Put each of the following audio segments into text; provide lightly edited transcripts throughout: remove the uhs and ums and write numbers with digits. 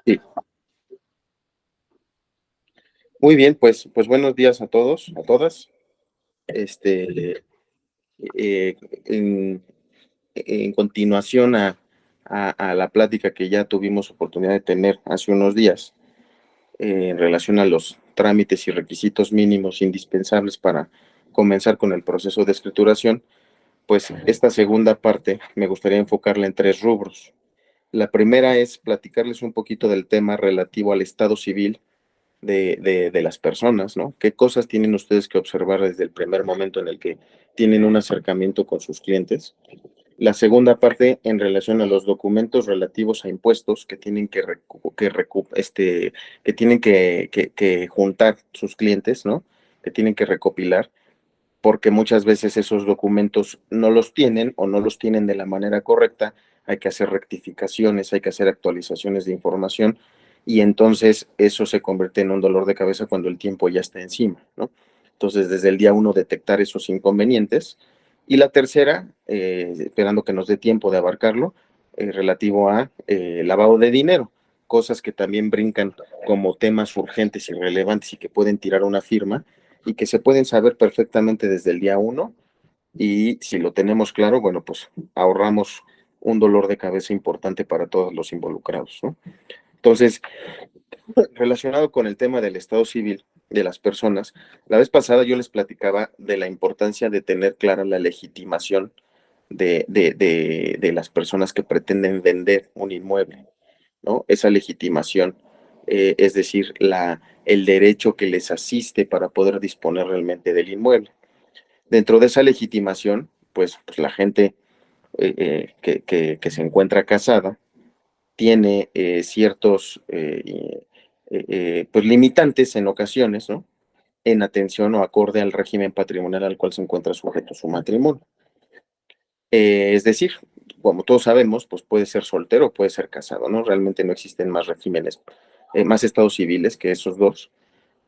Sí, muy bien, pues buenos días a todos, a todas. Este, eh, en, en continuación a la plática que ya tuvimos oportunidad de tener hace unos días, en relación a los trámites y requisitos mínimos indispensables para comenzar con el proceso de escrituración, pues esta segunda parte me gustaría enfocarla en tres rubros. La primera es platicarles un poquito del tema relativo al estado civil de las personas, ¿no? ¿Qué cosas tienen ustedes que observar desde el primer momento en el que tienen un acercamiento con sus clientes? La segunda parte en relación a los documentos relativos a impuestos que tienen que tienen que juntar sus clientes, ¿no? Que tienen que recopilar, porque muchas veces esos documentos no los tienen o no los tienen de la manera correcta, hay que hacer rectificaciones, hay que hacer actualizaciones de información y entonces eso se convierte en un dolor de cabeza cuando el tiempo ya está encima, ¿no? Entonces, desde el día uno detectar esos inconvenientes. Y la tercera, esperando que nos dé tiempo de abarcarlo, relativo a lavado de dinero, cosas que también brincan como temas urgentes y relevantes y que pueden tirar una firma y que se pueden saber perfectamente desde el día uno y si lo tenemos claro, bueno, pues ahorramos un dolor de cabeza importante para todos los involucrados, ¿no? Entonces, relacionado con el tema del estado civil de las personas, la vez pasada yo les platicaba de la importancia de tener clara la legitimación de las personas que pretenden vender un inmueble, ¿no? Esa legitimación, es decir, el derecho que les asiste para poder disponer realmente del inmueble. Dentro de esa legitimación, pues la gente que se encuentra casada tiene ciertos pues limitantes en ocasiones, ¿no? En atención o acorde al régimen patrimonial al cual se encuentra sujeto su matrimonio. Es decir, como todos sabemos, pues puede ser soltero o puede ser casado, ¿no? Realmente no existen más regímenes, más estados civiles que esos dos,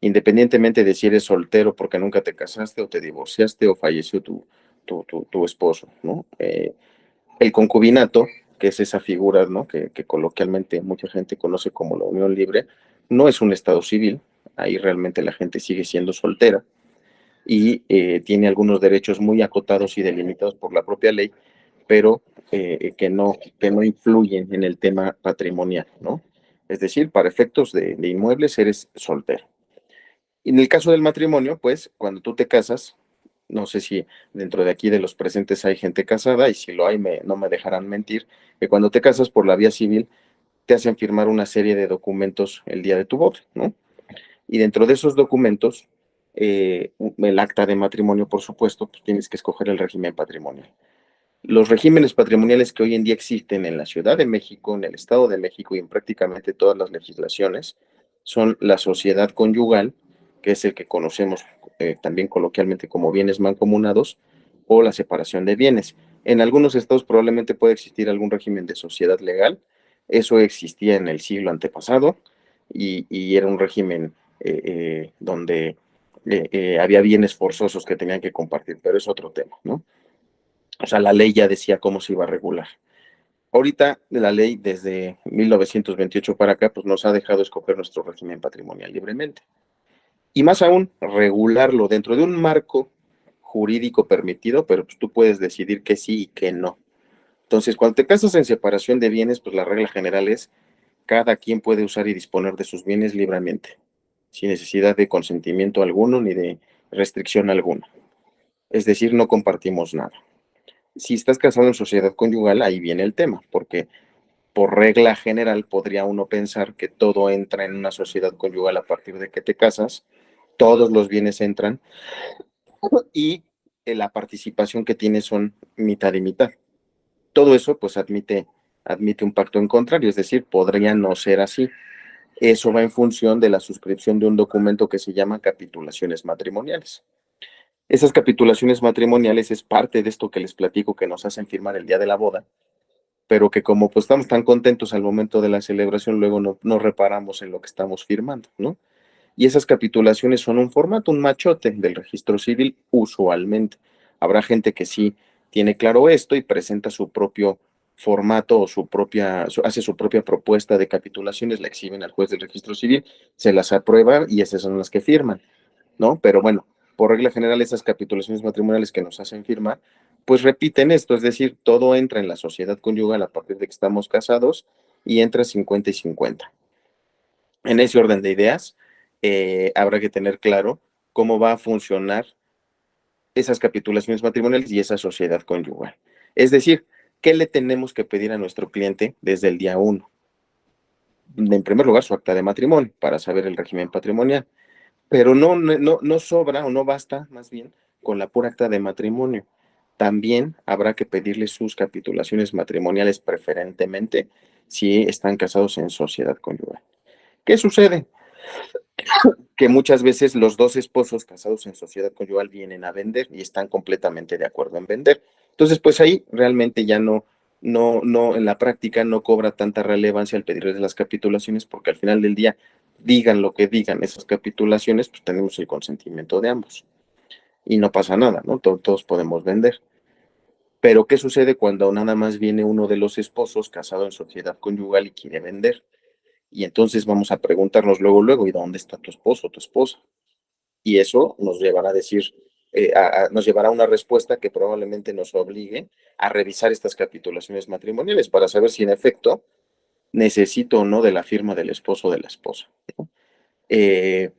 independientemente de si eres soltero porque nunca te casaste o te divorciaste o falleció tu esposo, ¿no? El concubinato, que es esa figura, ¿no? Que coloquialmente mucha gente conoce como la unión libre, no es un estado civil, ahí realmente la gente sigue siendo soltera y tiene algunos derechos muy acotados y delimitados por la propia ley, pero que no influyen en el tema patrimonial, ¿no? Es decir, para efectos de inmuebles eres soltero. Y en el caso del matrimonio, pues, cuando tú te casas, no sé si dentro de aquí de los presentes hay gente casada, y si lo hay, no me dejarán mentir, que cuando te casas por la vía civil, te hacen firmar una serie de documentos el día de tu boda, ¿no? Y dentro de esos documentos, el acta de matrimonio, por supuesto, pues tienes que escoger el régimen patrimonial. Los regímenes patrimoniales que hoy en día existen en la Ciudad de México, en el Estado de México y en prácticamente todas las legislaciones son la sociedad conyugal, que es el que conocemos también coloquialmente como bienes mancomunados, o la separación de bienes. En algunos estados probablemente puede existir algún régimen de sociedad legal. Eso existía en el siglo antepasado y era un régimen donde había bienes forzosos que tenían que compartir, pero es otro tema, ¿no? O sea, la ley ya decía cómo se iba a regular. Ahorita la ley desde 1928 para acá, pues nos ha dejado escoger nuestro régimen patrimonial libremente. Y más aún, regularlo dentro de un marco jurídico permitido, pero pues tú puedes decidir que sí y que no. Entonces, cuando te casas en separación de bienes, pues la regla general es cada quien puede usar y disponer de sus bienes libremente, sin necesidad de consentimiento alguno ni de restricción alguna. Es decir, no compartimos nada. Si estás casado en sociedad conyugal, ahí viene el tema, porque por regla general podría uno pensar que todo entra en una sociedad conyugal a partir de que te casas, todos los bienes entran y la participación que tienes son mitad y mitad. Todo eso pues admite un pacto en contrario, es decir, podría no ser así. Eso va en función de la suscripción de un documento que se llama capitulaciones matrimoniales. Esas capitulaciones matrimoniales es parte de esto que les platico que nos hacen firmar el día de la boda, pero que como pues estamos tan contentos al momento de la celebración, luego no reparamos en lo que estamos firmando, ¿no? Y esas capitulaciones son un formato, un machote del registro civil usualmente. Habrá gente que sí tiene claro esto y presenta su propio formato o hace su propia propuesta de capitulaciones, la exhiben al juez del registro civil, se las aprueba y esas son las que firman, ¿no? Pero bueno, por regla general, esas capitulaciones matrimoniales que nos hacen firmar, pues repiten esto, es decir, todo entra en la sociedad conyugal a partir de que estamos casados y entra 50 y 50. En ese orden de ideas, habrá que tener claro cómo va a funcionar esas capitulaciones matrimoniales y esa sociedad conyugal. Es decir, ¿qué le tenemos que pedir a nuestro cliente desde el día uno? En primer lugar, su acta de matrimonio para saber el régimen patrimonial, pero no sobra o no basta más bien con la pura acta de matrimonio. También habrá que pedirle sus capitulaciones matrimoniales preferentemente si están casados en sociedad conyugal. ¿Qué sucede? Que muchas veces los dos esposos casados en sociedad conyugal vienen a vender y están completamente de acuerdo en vender. Entonces, pues ahí realmente ya no, en la práctica no cobra tanta relevancia el pedirles las capitulaciones, porque al final del día, digan lo que digan esas capitulaciones, pues tenemos el consentimiento de ambos y no pasa nada, ¿no? Todos podemos vender. Pero ¿qué sucede cuando nada más viene uno de los esposos casado en sociedad conyugal y quiere vender? Y entonces vamos a preguntarnos luego, ¿y dónde está tu esposo o tu esposa? Y eso nos llevará a decir, nos llevará a una respuesta que probablemente nos obligue a revisar estas capitulaciones matrimoniales para saber si en efecto necesito o no de la firma del esposo o de la esposa, ¿no? Eh,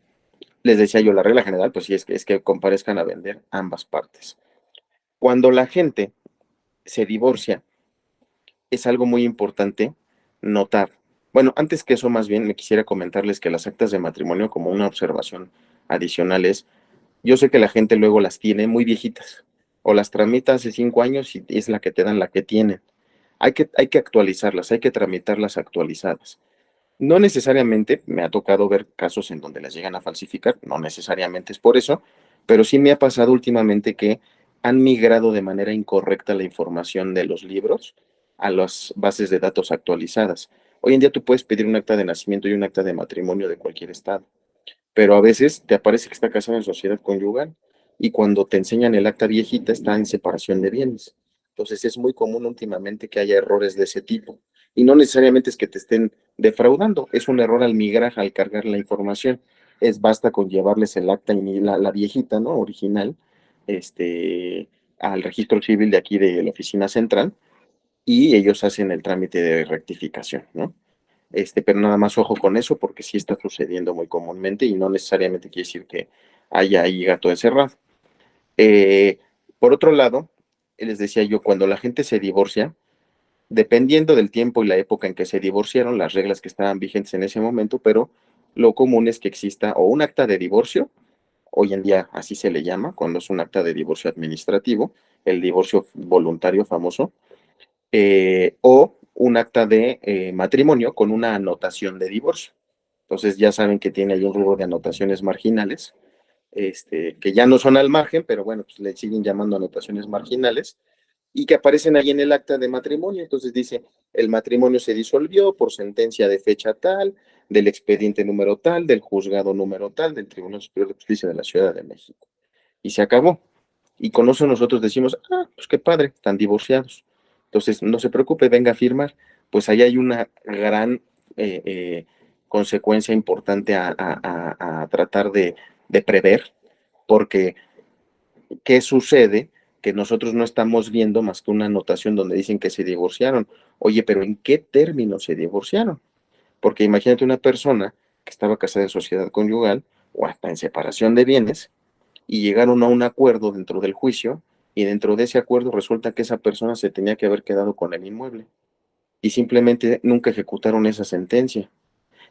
Les decía yo, la regla general, pues sí, es que comparezcan a vender ambas partes. Cuando la gente se divorcia, es algo muy importante notar. Bueno, antes que eso, más bien me quisiera comentarles que las actas de matrimonio, como una observación adicional, es: yo sé que la gente luego las tiene muy viejitas o las tramita hace 5 años y es la que te dan la que tienen. Hay que actualizarlas, hay que tramitarlas actualizadas. No necesariamente me ha tocado ver casos en donde las llegan a falsificar, no necesariamente es por eso, pero sí me ha pasado últimamente que han migrado de manera incorrecta la información de los libros a las bases de datos actualizadas. Hoy en día tú puedes pedir un acta de nacimiento y un acta de matrimonio de cualquier estado, pero a veces te aparece que está casado en sociedad conyugal y cuando te enseñan el acta viejita está en separación de bienes. Entonces es muy común últimamente que haya errores de ese tipo y no necesariamente es que te estén defraudando, es un error al migrar, al cargar la información. Basta con llevarles el acta y la viejita, ¿no? Original, al registro civil de aquí de la oficina central y ellos hacen el trámite de rectificación, ¿no? Pero nada más ojo con eso porque sí está sucediendo muy comúnmente y no necesariamente quiere decir que haya ahí gato encerrado. Eh, por otro lado, les decía yo, cuando la gente se divorcia, dependiendo del tiempo y la época en que se divorciaron, las reglas que estaban vigentes en ese momento, pero lo común es que exista o un acta de divorcio, hoy en día así se le llama, cuando es un acta de divorcio administrativo, el divorcio voluntario famoso, o un acta de matrimonio con una anotación de divorcio. Entonces ya saben que tiene ahí un rubro de anotaciones marginales, que ya no son al margen, pero bueno, pues le siguen llamando anotaciones marginales y que aparecen ahí en el acta de matrimonio. Entonces dice, el matrimonio se disolvió por sentencia de fecha tal, del expediente número tal, del juzgado número tal, del Tribunal Superior de Justicia de la Ciudad de México. Y se acabó. Y con eso nosotros decimos, pues qué padre, están divorciados. Entonces, no se preocupe, venga a firmar. Pues ahí hay una gran consecuencia importante a tratar de prever, porque ¿qué sucede? Que nosotros no estamos viendo más que una anotación donde dicen que se divorciaron. Oye, pero ¿en qué términos se divorciaron? Porque imagínate una persona que estaba casada en sociedad conyugal o hasta en separación de bienes y llegaron a un acuerdo dentro del juicio y dentro de ese acuerdo resulta que esa persona se tenía que haber quedado con el inmueble y simplemente nunca ejecutaron esa sentencia.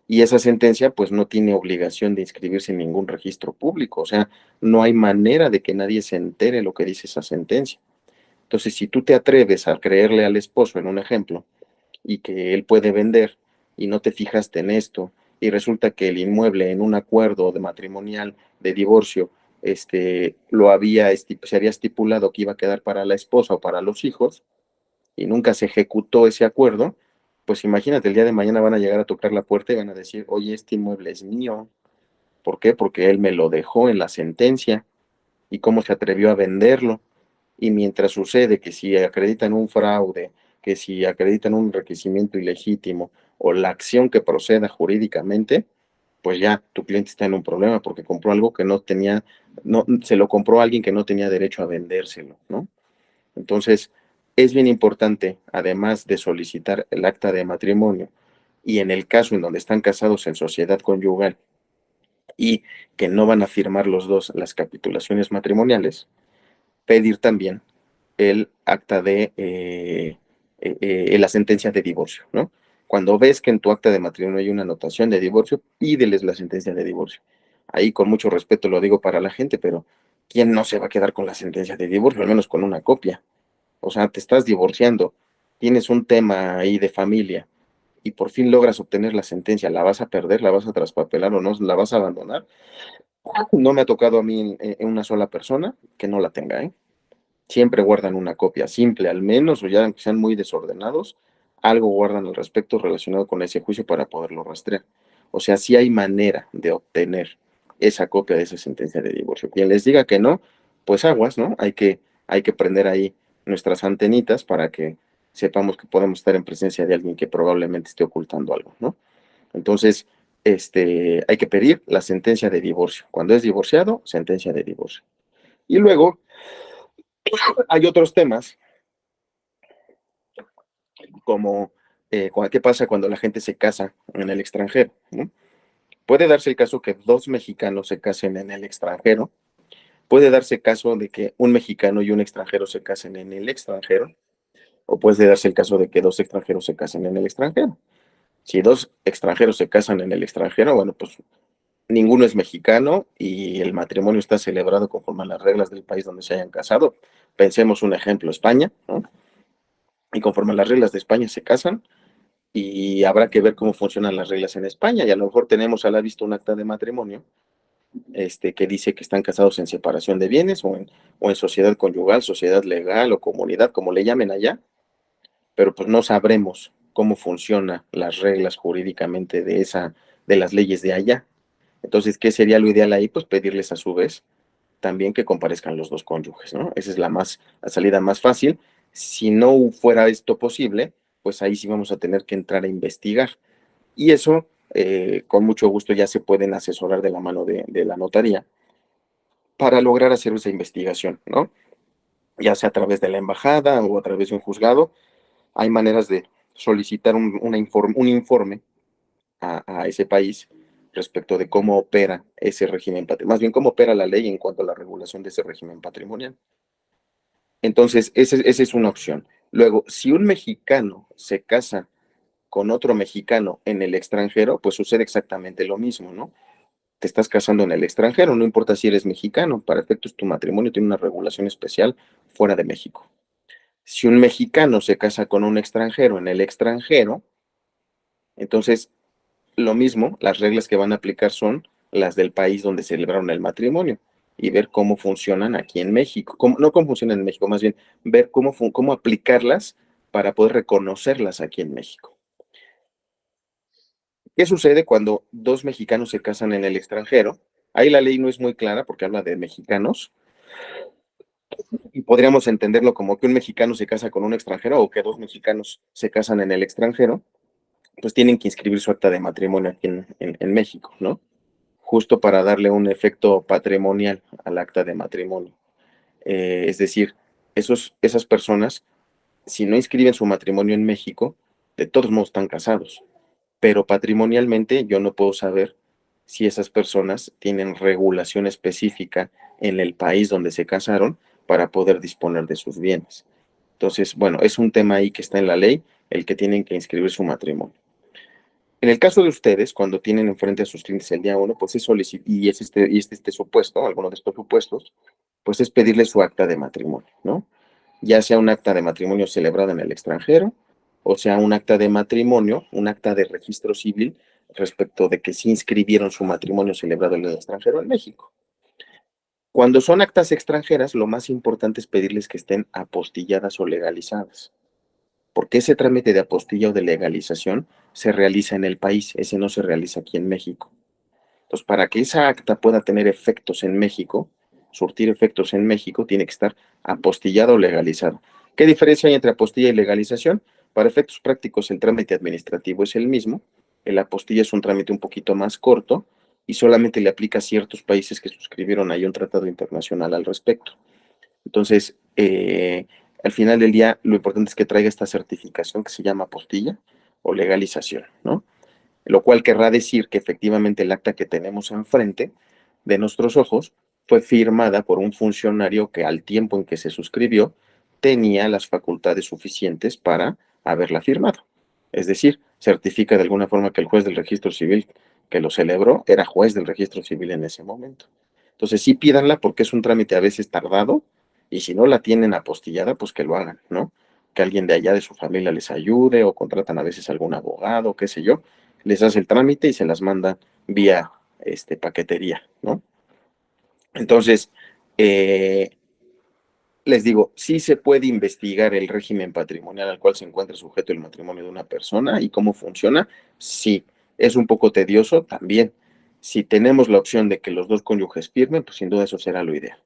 Y esa sentencia pues no tiene obligación de inscribirse en ningún registro público, o sea, no hay manera de que nadie se entere lo que dice esa sentencia. Entonces, si tú te atreves a creerle al esposo en un ejemplo y que él puede vender y no te fijaste en esto y resulta que el inmueble en un acuerdo de matrimonial de divorcio se había estipulado que iba a quedar para la esposa o para los hijos y nunca se ejecutó ese acuerdo, pues imagínate, el día de mañana van a llegar a tocar la puerta y van a decir, oye, este inmueble es mío. ¿Por qué? Porque él me lo dejó en la sentencia y cómo se atrevió a venderlo. Y mientras sucede que si acreditan un fraude que si acreditan un enriquecimiento ilegítimo o la acción que proceda jurídicamente, pues ya tu cliente está en un problema porque compró algo que no tenía, no, se lo compró a alguien que no tenía derecho a vendérselo, ¿no? Entonces, es bien importante, además de solicitar el acta de matrimonio, y en el caso en donde están casados en sociedad conyugal y que no van a firmar los dos las capitulaciones matrimoniales, pedir también el acta de la sentencia de divorcio, ¿no? Cuando ves que en tu acta de matrimonio hay una anotación de divorcio, pídeles la sentencia de divorcio. Ahí con mucho respeto lo digo para la gente, pero ¿quién no se va a quedar con la sentencia de divorcio? Al menos con una copia. O sea, te estás divorciando, tienes un tema ahí de familia y por fin logras obtener la sentencia, ¿la vas a perder, la vas a traspapelar o no, la vas a abandonar? No me ha tocado a mí en una sola persona que no la tenga, ¿eh? Siempre guardan una copia simple al menos, o ya aunque sean muy desordenados, algo guardan al respecto relacionado con ese juicio para poderlo rastrear. O sea, sí hay manera de obtener esa copia de esa sentencia de divorcio. Quien les diga que no, pues aguas, ¿no? Hay que prender ahí nuestras antenitas para que sepamos que podemos estar en presencia de alguien que probablemente esté ocultando algo, ¿no? Entonces, hay que pedir la sentencia de divorcio. Cuando es divorciado, sentencia de divorcio. Y luego hay otros temas como qué pasa cuando la gente se casa en el extranjero, ¿no? Puede darse el caso que dos mexicanos se casen en el extranjero, puede darse el caso de que un mexicano y un extranjero se casen en el extranjero, o puede darse el caso de que dos extranjeros se casen en el extranjero. Si dos extranjeros se casan en el extranjero, bueno, pues ninguno es mexicano y el matrimonio está celebrado conforme a las reglas del país donde se hayan casado. Pensemos un ejemplo, España, ¿no? Y conforme a las reglas de España se casan, y habrá que ver cómo funcionan las reglas en España. Y a lo mejor tenemos a la vista un acta de matrimonio que dice que están casados en separación de bienes o en sociedad conyugal, sociedad legal o comunidad, como le llamen allá, pero pues no sabremos cómo funcionan las reglas jurídicamente de las leyes de allá. Entonces, ¿qué sería lo ideal ahí? Pues pedirles a su vez también que comparezcan los dos cónyuges, ¿no? Esa es la salida más fácil. Si no fuera esto posible, pues ahí sí vamos a tener que entrar a investigar. Y eso, con mucho gusto, ya se pueden asesorar de la mano de la notaría para lograr hacer esa investigación, ¿no? Ya sea a través de la embajada o a través de un juzgado, hay maneras de solicitar un informe a ese país respecto de cómo opera ese régimen patrimonial, más bien cómo opera la ley en cuanto a la regulación de ese régimen patrimonial. Entonces, esa es una opción. Luego, si un mexicano se casa con otro mexicano en el extranjero, pues sucede exactamente lo mismo, ¿no? Te estás casando en el extranjero, no importa si eres mexicano, para efectos tu matrimonio tiene una regulación especial fuera de México. Si un mexicano se casa con un extranjero en el extranjero, entonces lo mismo, las reglas que van a aplicar son las del país donde celebraron el matrimonio y ver cómo funcionan aquí en México. No cómo funcionan en México, más bien ver cómo aplicarlas para poder reconocerlas aquí en México. ¿Qué sucede cuando dos mexicanos se casan en el extranjero? Ahí la ley no es muy clara porque habla de mexicanos y podríamos entenderlo como que un mexicano se casa con un extranjero o que dos mexicanos se casan en el extranjero, pues tienen que inscribir su acta de matrimonio aquí en México, ¿no? Justo para darle un efecto patrimonial al acta de matrimonio. Es decir, esas personas, si no inscriben su matrimonio en México, de todos modos están casados, pero patrimonialmente yo no puedo saber si esas personas tienen regulación específica en el país donde se casaron para poder disponer de sus bienes. Entonces, bueno, es un tema ahí que está en la ley, el que tienen que inscribir su matrimonio. En el caso de ustedes, cuando tienen enfrente a sus clientes el día uno, pues es solicitar, y este supuesto, alguno de estos supuestos, pues es pedirle su acta de matrimonio, ¿no? Ya sea un acta de matrimonio celebrada en el extranjero, o sea un acta de matrimonio, un acta de registro civil respecto de que sí inscribieron su matrimonio celebrado en el extranjero en México. Cuando son actas extranjeras, lo más importante es pedirles que estén apostilladas o legalizadas, porque ese trámite de apostilla o de legalización se realiza en el país, ese no se realiza aquí en México. Entonces, para que esa acta pueda tener efectos en México, surtir efectos en México, tiene que estar apostillada o legalizada. ¿Qué diferencia hay entre apostilla y legalización? Para efectos prácticos, el trámite administrativo es el mismo, el apostilla es un trámite un poquito más corto y solamente le aplica a ciertos países que suscribieron ahí un tratado internacional al respecto. Entonces, al final del día, lo importante es que traiga esta certificación que se llama apostilla o legalización, ¿no? Lo cual querrá decir que efectivamente el acta que tenemos enfrente de nuestros ojos fue firmada por un funcionario que al tiempo en que se suscribió tenía las facultades suficientes para haberla firmado. Es decir, certifica de alguna forma que el juez del registro civil que lo celebró era juez del registro civil en ese momento. Entonces sí pídanla porque es un trámite a veces tardado y si no la tienen apostillada, pues que lo hagan, ¿no? Que alguien de allá de su familia les ayude o contratan a veces algún abogado, qué sé yo, les hace el trámite y se las manda vía paquetería, ¿no? Entonces, eh, les digo, sí se puede investigar el régimen patrimonial al cual se encuentra sujeto el matrimonio de una persona y cómo funciona. Sí, es un poco tedioso también. Si tenemos la opción de que los dos cónyuges firmen, pues sin duda eso será lo ideal.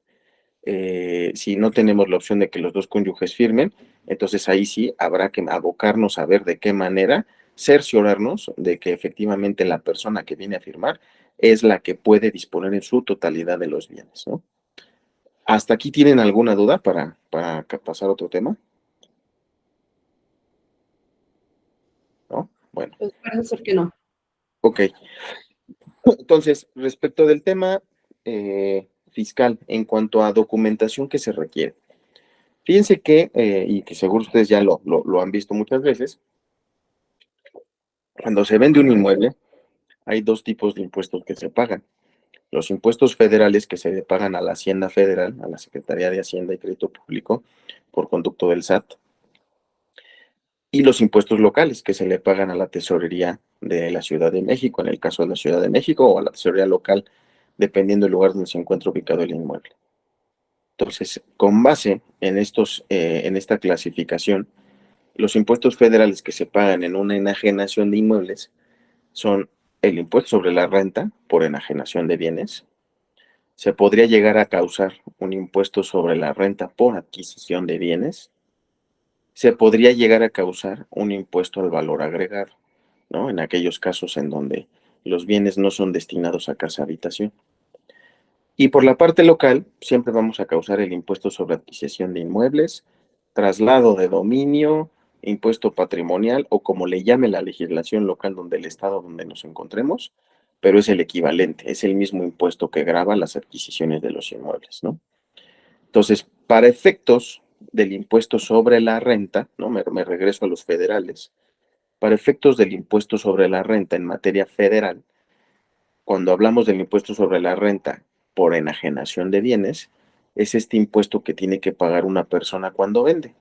Si no tenemos la opción de que los dos cónyuges firmen, entonces ahí sí habrá que abocarnos a ver de qué manera cerciorarnos de que efectivamente la persona que viene a firmar es la que puede disponer en su totalidad de los bienes, ¿no? ¿Hasta aquí tienen alguna duda para pasar a otro tema? ¿No? Bueno, Pues parece ser que no. ok. Entonces, respecto del tema fiscal, en cuanto a documentación que se requiere, fíjense que, y que seguro ustedes ya lo han visto muchas veces, cuando se vende un inmueble, hay dos tipos de impuestos que se pagan. Los impuestos federales que se le pagan a la Hacienda Federal, a la Secretaría de Hacienda y Crédito Público, por conducto del SAT, y los impuestos locales que se le pagan a la Tesorería de la Ciudad de México, en el caso de la Ciudad de México, o a la Tesorería local, dependiendo del lugar donde se encuentra ubicado el inmueble. Entonces, con base en esta clasificación, los impuestos federales que se pagan en una enajenación de inmuebles son el impuesto sobre la renta por enajenación de bienes. Se podría llegar a causar un impuesto sobre la renta por adquisición de bienes. Se podría llegar a causar un impuesto al valor agregado, ¿no? En aquellos casos en donde los bienes no son destinados a casa habitación. Y por la parte local, siempre vamos a causar el impuesto sobre adquisición de inmuebles, traslado de dominio, impuesto patrimonial o como le llame la legislación local donde el estado donde nos encontremos, pero es el equivalente, es el mismo impuesto que grava las adquisiciones de los inmuebles, ¿no? Entonces, para efectos del impuesto sobre la renta, ¿no? Me regreso a los federales. Para efectos del impuesto sobre la renta en materia federal, cuando hablamos del impuesto sobre la renta por enajenación de bienes, es este impuesto que tiene que pagar una persona cuando vende.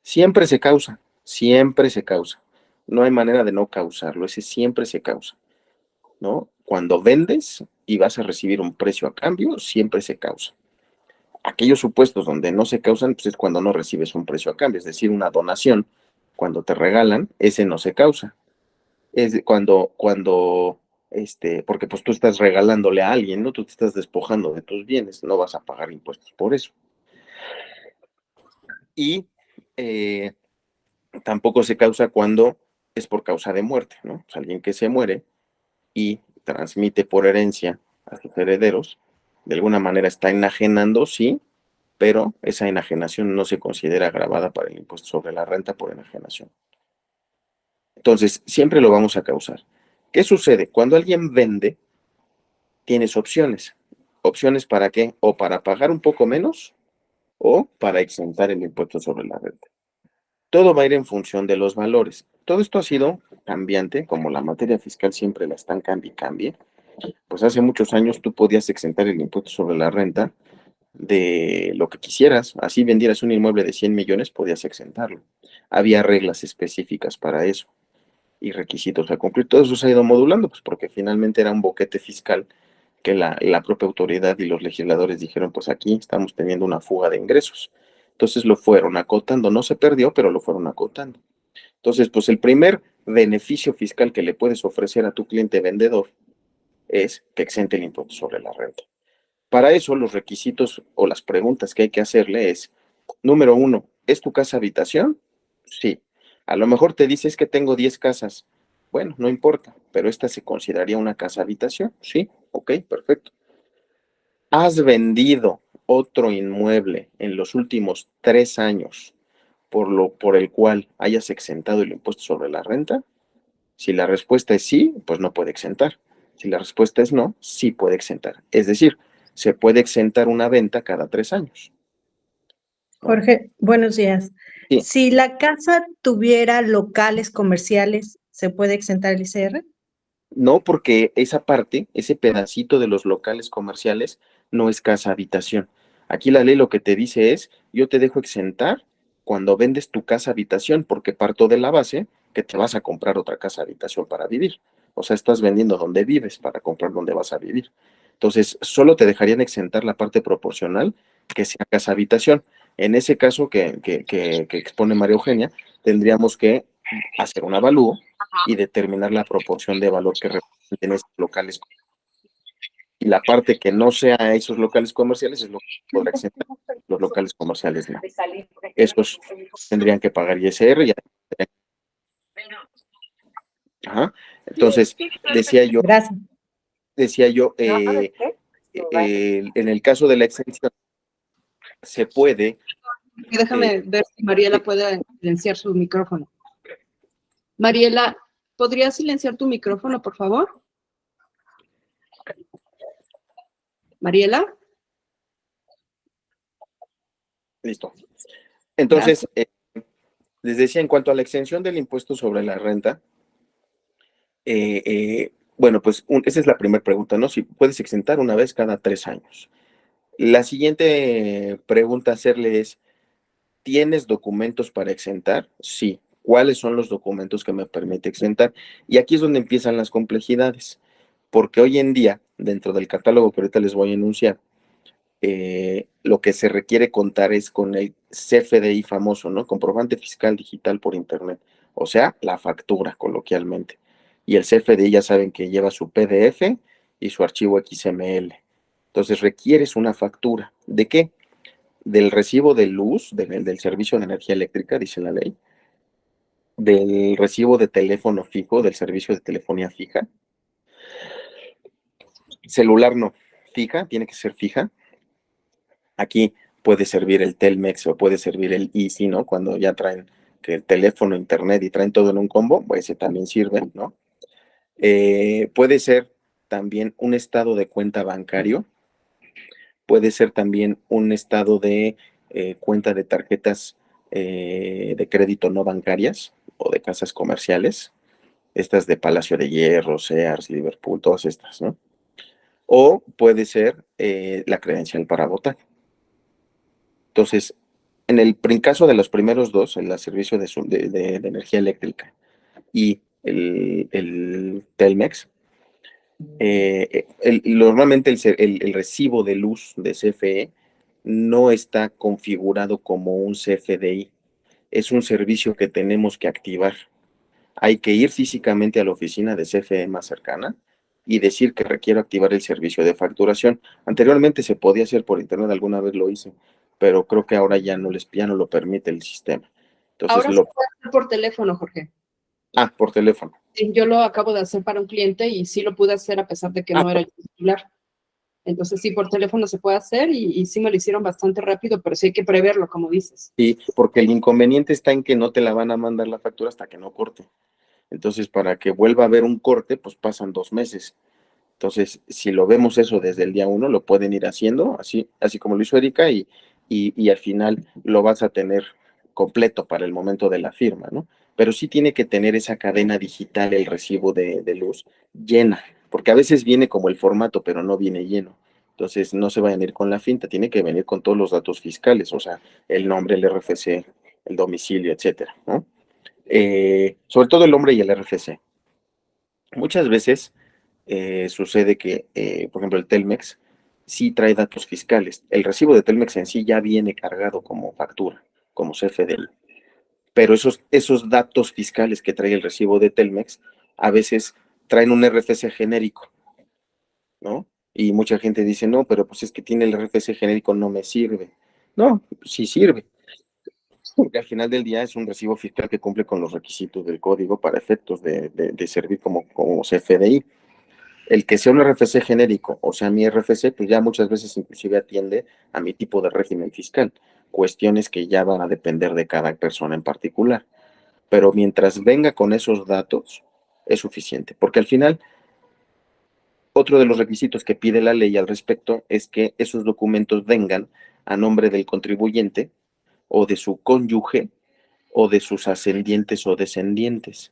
Siempre se causa, siempre se causa. No hay manera de no causarlo, ese siempre se causa, ¿no? Cuando vendes y vas a recibir un precio a cambio, siempre se causa. Aquellos supuestos donde no se causan, pues es cuando no recibes un precio a cambio, es decir, una donación. Cuando te regalan, ese no se causa. Es porque pues tú estás regalándole a alguien, ¿no? Tú te estás despojando de tus bienes, no vas a pagar impuestos por eso. Y eh, tampoco se causa cuando es por causa de muerte, ¿no? O sea, alguien que se muere y transmite por herencia a sus herederos, de alguna manera está enajenando, sí, pero esa enajenación no se considera agravada para el impuesto sobre la renta por enajenación. Entonces, siempre lo vamos a causar. ¿Qué sucede? Cuando alguien vende, tienes opciones. ¿Opciones para qué? O para pagar un poco menos o para exentar el impuesto sobre la renta. Todo va a ir en función de los valores. Todo esto ha sido cambiante, como la materia fiscal siempre la están cambie y cambie. Pues hace muchos años tú podías exentar el impuesto sobre la renta de lo que quisieras. Así vendieras un inmueble de 100 millones, podías exentarlo. Había reglas específicas para eso y requisitos a cumplir. Todo eso se ha ido modulando, pues porque finalmente era un boquete fiscal que la propia autoridad y los legisladores dijeron, pues aquí estamos teniendo una fuga de ingresos. Entonces lo fueron acotando, no se perdió, pero lo fueron acotando. Entonces, pues el primer beneficio fiscal que le puedes ofrecer a tu cliente vendedor es que exente el impuesto sobre la renta. Para eso, los requisitos o las preguntas que hay que hacerle es, número uno, ¿es tu casa habitación? Sí. A lo mejor te dices que tengo 10 casas. Bueno, no importa, pero esta se consideraría una casa habitación. Sí, ok, perfecto. ¿Has vendido otro inmueble en los últimos 3 años por el cual hayas exentado el impuesto sobre la renta? Si la respuesta es sí, pues no puede exentar. Si la respuesta es no, sí puede exentar. Es decir, se puede exentar una venta cada 3 años, ¿no? Jorge, buenos días. Sí, Si la casa tuviera locales comerciales, ¿se puede exentar el ICR? no, porque esa parte, ese pedacito de los locales comerciales, no es casa habitación. Aquí la ley lo que te dice es, yo te dejo exentar cuando vendes tu casa habitación, porque parto de la base que te vas a comprar otra casa habitación para vivir. O sea, estás vendiendo donde vives para comprar donde vas a vivir. Entonces, solo te dejarían exentar la parte proporcional que sea casa habitación. En ese caso que expone María Eugenia, tendríamos que hacer un avalúo y determinar la proporción de valor que representen esos locales. Y la parte que no sea esos locales comerciales es lo que podrá exentar. Los locales comerciales no. Esos tendrían que pagar ISR. Ajá. Entonces, Gracias. decía yo en el caso de la exención, se puede. Y déjame ver si Mariela puede silenciar su micrófono. Mariela, ¿podrías silenciar tu micrófono, por favor? Mariela. Listo. Entonces, les decía, en cuanto a la exención del impuesto sobre la renta, bueno, pues esa es la primera pregunta, ¿no? Si puedes exentar una vez cada 3 años. La siguiente pregunta a hacerle es, ¿tienes documentos para exentar? Sí. ¿Cuáles son los documentos que me permite exentar? Y aquí es donde empiezan las complejidades, porque hoy en día, dentro del catálogo que ahorita les voy a enunciar, lo que se requiere contar es con el CFDI famoso, ¿no? Comprobante fiscal digital por internet, o sea, la factura coloquialmente. Y el CFDI ya saben que lleva su PDF y su archivo XML. Entonces requieres una factura. ¿De qué? Del recibo de luz, del servicio de energía eléctrica, dice la ley, del recibo de teléfono fijo, del servicio de telefonía fija, celular no, fija, tiene que ser fija. Aquí puede servir el Telmex o puede servir el Easy, ¿no? Cuando ya traen que el teléfono, internet y traen todo en un combo, pues ese también sirve, ¿no? Puede ser también un estado de cuenta bancario, puede ser también un estado de cuenta de tarjetas de crédito no bancarias o de casas comerciales, estas de Palacio de Hierro, Sears, Liverpool, todas estas, ¿no? O puede ser la credencial para votar. Entonces, en caso de los primeros dos, el servicio de energía eléctrica y el Telmex, normalmente el recibo de luz de CFE no está configurado como un CFDI, es un servicio que tenemos que activar. Hay que ir físicamente a la oficina de CFE más cercana y decir que requiero activar el servicio de facturación. Anteriormente se podía hacer por internet, alguna vez lo hice, pero creo que ahora ya no lo permite el sistema. Entonces Ahora se puede hacer por teléfono, Jorge. por teléfono. Sí, yo lo acabo de hacer para un cliente y sí lo pude hacer a pesar de que no era yo titular. Entonces sí, por teléfono se puede hacer y sí me lo hicieron bastante rápido, pero sí hay que preverlo, como dices. Sí, porque el inconveniente está en que no te la van a mandar la factura hasta que no corte. Entonces, para que vuelva a haber un corte, pues pasan 2 meses. Entonces, si lo vemos eso desde el día uno, lo pueden ir haciendo, así como lo hizo Erika, y al final lo vas a tener completo para el momento de la firma, ¿no? Pero sí tiene que tener esa cadena digital, el recibo de luz, llena, porque a veces viene como el formato, pero no viene lleno. Entonces, no se vayan a ir con la finta, tiene que venir con todos los datos fiscales, o sea, el nombre, el RFC, el domicilio, etcétera, ¿no? Sobre todo el nombre y el RFC. Muchas veces sucede que, por ejemplo, el Telmex sí trae datos fiscales. El recibo de Telmex en sí ya viene cargado como factura, como CFDI. Pero esos datos fiscales que trae el recibo de Telmex a veces traen un RFC genérico, ¿no? Y mucha gente dice, no, pero pues es que tiene el RFC genérico, no me sirve. No, sí sirve. porque al final del día es un recibo fiscal que cumple con los requisitos del código para efectos de servir como CFDI. El que sea un RFC genérico, o sea, mi RFC, pues ya muchas veces inclusive atiende a mi tipo de régimen fiscal, cuestiones que ya van a depender de cada persona en particular. Pero mientras venga con esos datos, es suficiente, porque al final, otro de los requisitos que pide la ley al respecto es que esos documentos vengan a nombre del contribuyente o de su cónyuge o de sus ascendientes o descendientes.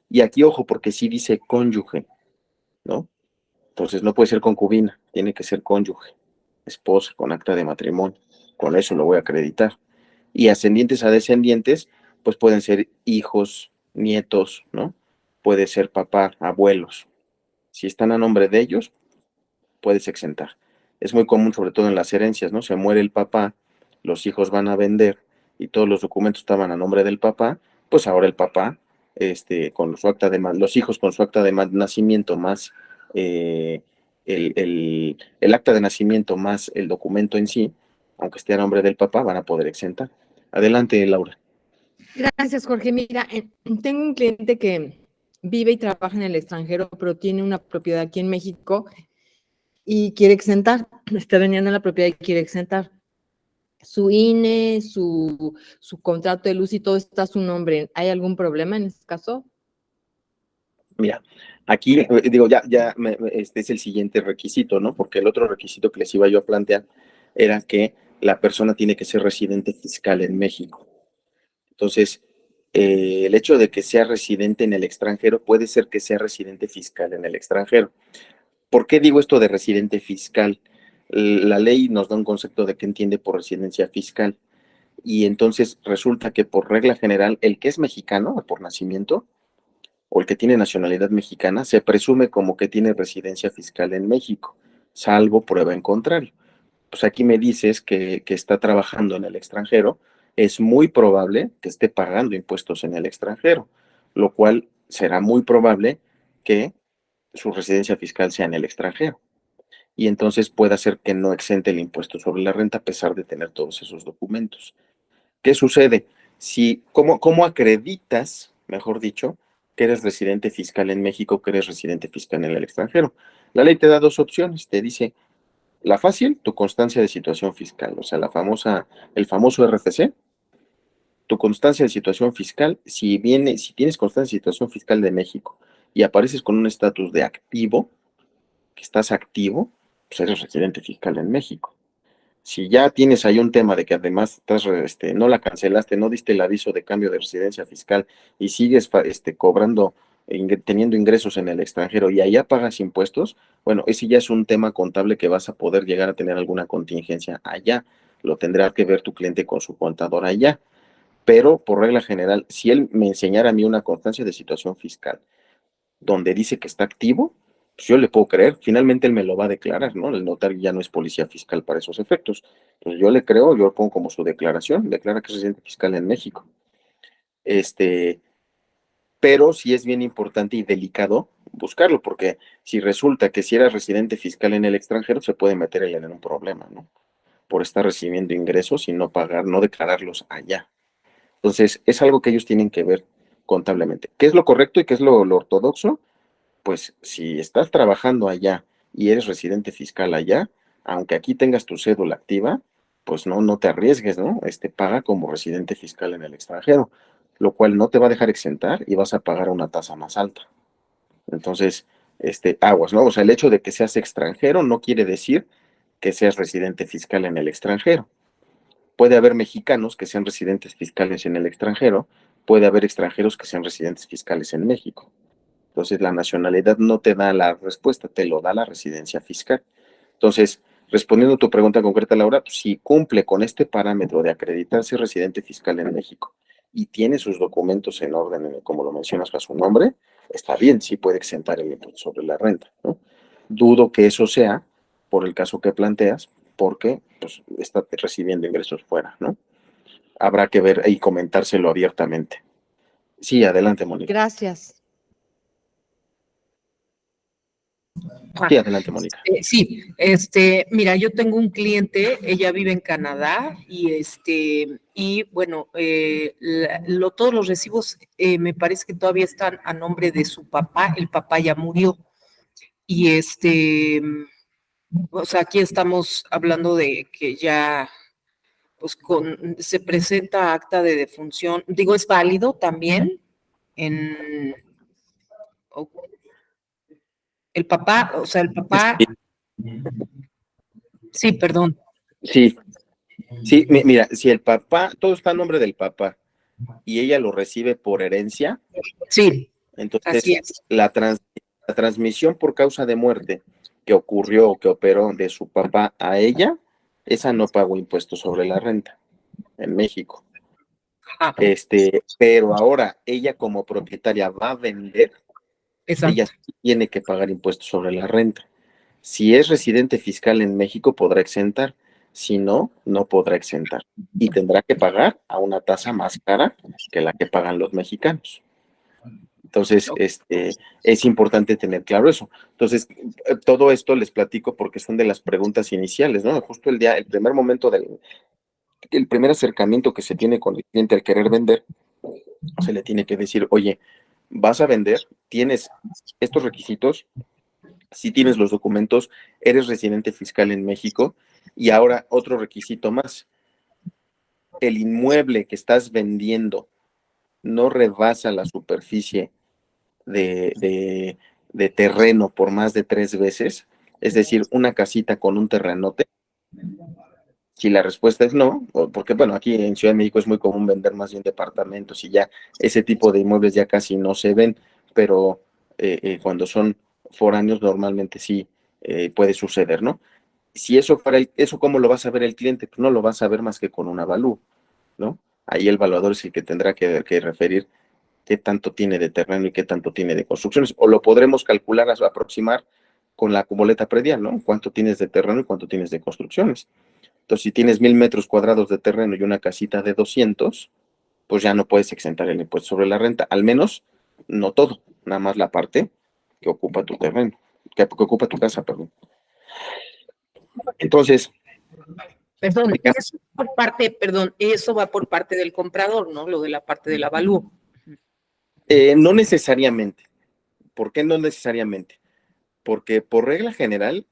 Y aquí, ojo, porque sí dice cónyuge, ¿no? Entonces no puede ser concubina, tiene que ser cónyuge, esposa con acta de matrimonio. Con eso lo voy a acreditar. Y ascendientes a descendientes, pues pueden ser hijos, nietos, ¿no? Puede ser papá, abuelos. Si están a nombre de ellos, puedes exentar. Es muy común, sobre todo en las herencias, ¿no? Se muere el papá, los hijos van a vender y todos los documentos estaban a nombre del papá, pues ahora el papá, con su acta de los hijos con su acta de nacimiento más eh, el acta de nacimiento más el documento en sí, aunque esté a nombre del papá, van a poder exentar. Adelante, Laura. Gracias, Jorge. Mira, tengo un cliente que vive y trabaja en el extranjero, pero tiene una propiedad aquí en México y quiere exentar. Está vendiendo la propiedad y quiere exentar. Su INE, su contrato de luz y todo está a su nombre. ¿Hay algún problema en este caso? Mira, aquí digo, este es el siguiente requisito, ¿no? Porque el otro requisito que les iba yo a plantear era que la persona tiene que ser residente fiscal en México. Entonces, el hecho de que sea residente en el extranjero puede ser que sea residente fiscal en el extranjero. ¿Por qué digo esto de residente fiscal? La ley nos da un concepto de qué entiende por residencia fiscal. Y entonces resulta que por regla general, el que es mexicano por nacimiento o el que tiene nacionalidad mexicana se presume como que tiene residencia fiscal en México, salvo prueba en contrario. Pues aquí me dices que está trabajando en el extranjero, es muy probable que esté pagando impuestos en el extranjero, lo cual será muy probable que su residencia fiscal sea en el extranjero. Y entonces puede hacer que no exente el impuesto sobre la renta a pesar de tener todos esos documentos. ¿Qué sucede? ¿Cómo acreditas, mejor dicho, que eres residente fiscal en México, que eres residente fiscal en el extranjero? La ley te da dos opciones, te dice la fácil, tu constancia de situación fiscal, o sea, el famoso RFC, tu constancia de situación fiscal, si tienes constancia de situación fiscal de México y apareces con un estatus de activo, que estás activo, pues eres residente fiscal en México. Si ya tienes ahí un tema de que además no la cancelaste, no diste el aviso de cambio de residencia fiscal y sigues cobrando, teniendo ingresos en el extranjero y allá pagas impuestos, bueno, ese ya es un tema contable que vas a poder llegar a tener alguna contingencia allá. Lo tendrá que ver tu cliente con su contador allá. Pero por regla general, si él me enseñara a mí una constancia de situación fiscal donde dice que está activo, pues yo le puedo creer, finalmente él me lo va a declarar, ¿no? El notario ya no es policía fiscal para esos efectos. Entonces yo le creo, yo lo pongo como su declaración, declara que es residente fiscal en México. Pero sí es bien importante y delicado buscarlo, porque si resulta que si era residente fiscal en el extranjero, se puede meter él en un problema, ¿no? Por estar recibiendo ingresos y no pagar, no declararlos allá. Entonces, es algo que ellos tienen que ver contablemente. ¿Qué es lo correcto y qué es lo ortodoxo? Pues si estás trabajando allá y eres residente fiscal allá, aunque aquí tengas tu cédula activa, pues no te arriesgues, ¿no? Paga como residente fiscal en el extranjero, lo cual no te va a dejar exentar y vas a pagar una tasa más alta. Entonces, aguas, ¿no? O sea, el hecho de que seas extranjero no quiere decir que seas residente fiscal en el extranjero. Puede haber mexicanos que sean residentes fiscales en el extranjero, puede haber extranjeros que sean residentes fiscales en México. Entonces, la nacionalidad no te da la respuesta, te lo da la residencia fiscal. Entonces, respondiendo a tu pregunta concreta, Laura, si cumple con este parámetro de acreditarse residente fiscal en México y tiene sus documentos en orden, como lo mencionas a su nombre, está bien, sí puede exentar el impuesto sobre la renta, ¿no? Dudo que eso sea, por el caso que planteas, porque pues, está recibiendo ingresos fuera, ¿no? Habrá que ver y comentárselo abiertamente. Sí, adelante, Mónica. Gracias. Sí, adelante, Mónica. Sí, mira, yo tengo un cliente, ella vive en Canadá y bueno, todos los recibos me parece que todavía están a nombre de su papá, el papá ya murió y o sea, aquí estamos hablando de que ya, pues se presenta acta de defunción, digo, es válido también en el papá, o sea, el papá, sí, perdón. Sí, sí, mira, si el papá, todo está a nombre del papá y ella lo recibe por herencia, Sí, entonces así es. la transmisión por causa de muerte que ocurrió o que operó de su papá a ella, esa no pagó impuestos sobre la renta en México. Ah, Pero ahora ella como propietaria va a vender, exacto. ella sí tiene que pagar impuestos sobre la renta. Si es residente fiscal en México, podrá exentar. Si no, no podrá exentar. Y tendrá que pagar a una tasa más cara que la que pagan los mexicanos. Entonces, es importante tener claro eso. Entonces, todo esto les platico porque son de las preguntas iniciales, ¿no? Justo el primer momento el primer acercamiento que se tiene con el cliente al querer vender, se le tiene que decir, oye, vas a vender, tienes estos requisitos, si tienes los documentos, eres residente fiscal en México, y ahora otro requisito más, el inmueble que estás vendiendo no rebasa la superficie de terreno por más de 3 veces, es decir, una casita con un terrenote. Si la respuesta es no, porque bueno, aquí en Ciudad de México es muy común vender más bien departamentos y ya ese tipo de inmuebles ya casi no se ven, pero cuando son foráneos normalmente sí puede suceder, ¿no? Si eso fuera eso, ¿cómo lo va a saber el cliente? Pues no lo va a saber más que con un avalúo, ¿no? Ahí el valuador es el que tendrá que referir qué tanto tiene de terreno y qué tanto tiene de construcciones, o lo podremos calcular, aproximar con la boleta predial, ¿no? Cuánto tienes de terreno y cuánto tienes de construcciones. Entonces, si tienes 1,000 metros cuadrados de terreno y una casita de 200, pues ya no puedes exentar el impuesto sobre la renta, al menos no todo, nada más la parte que ocupa tu terreno, que ocupa tu casa, perdón. Entonces, Perdón, eso va por parte del comprador, ¿no? Lo de la parte del avalúo. No necesariamente. ¿Por qué no necesariamente? Porque por regla general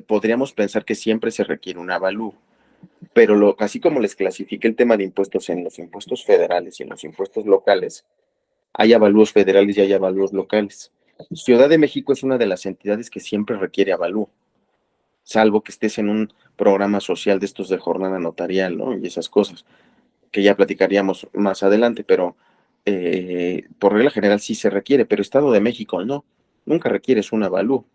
podríamos pensar que siempre se requiere un avalúo, pero así como les clasifique el tema de impuestos en los impuestos federales y en los impuestos locales, hay avalúos federales y hay avalúos locales. Ciudad de México es una de las entidades que siempre requiere avalúo, salvo que estés en un programa social de estos de jornada notarial, ¿no? Y esas cosas, que ya platicaríamos más adelante, pero por regla general sí se requiere, pero Estado de México no, nunca requieres un avalúo.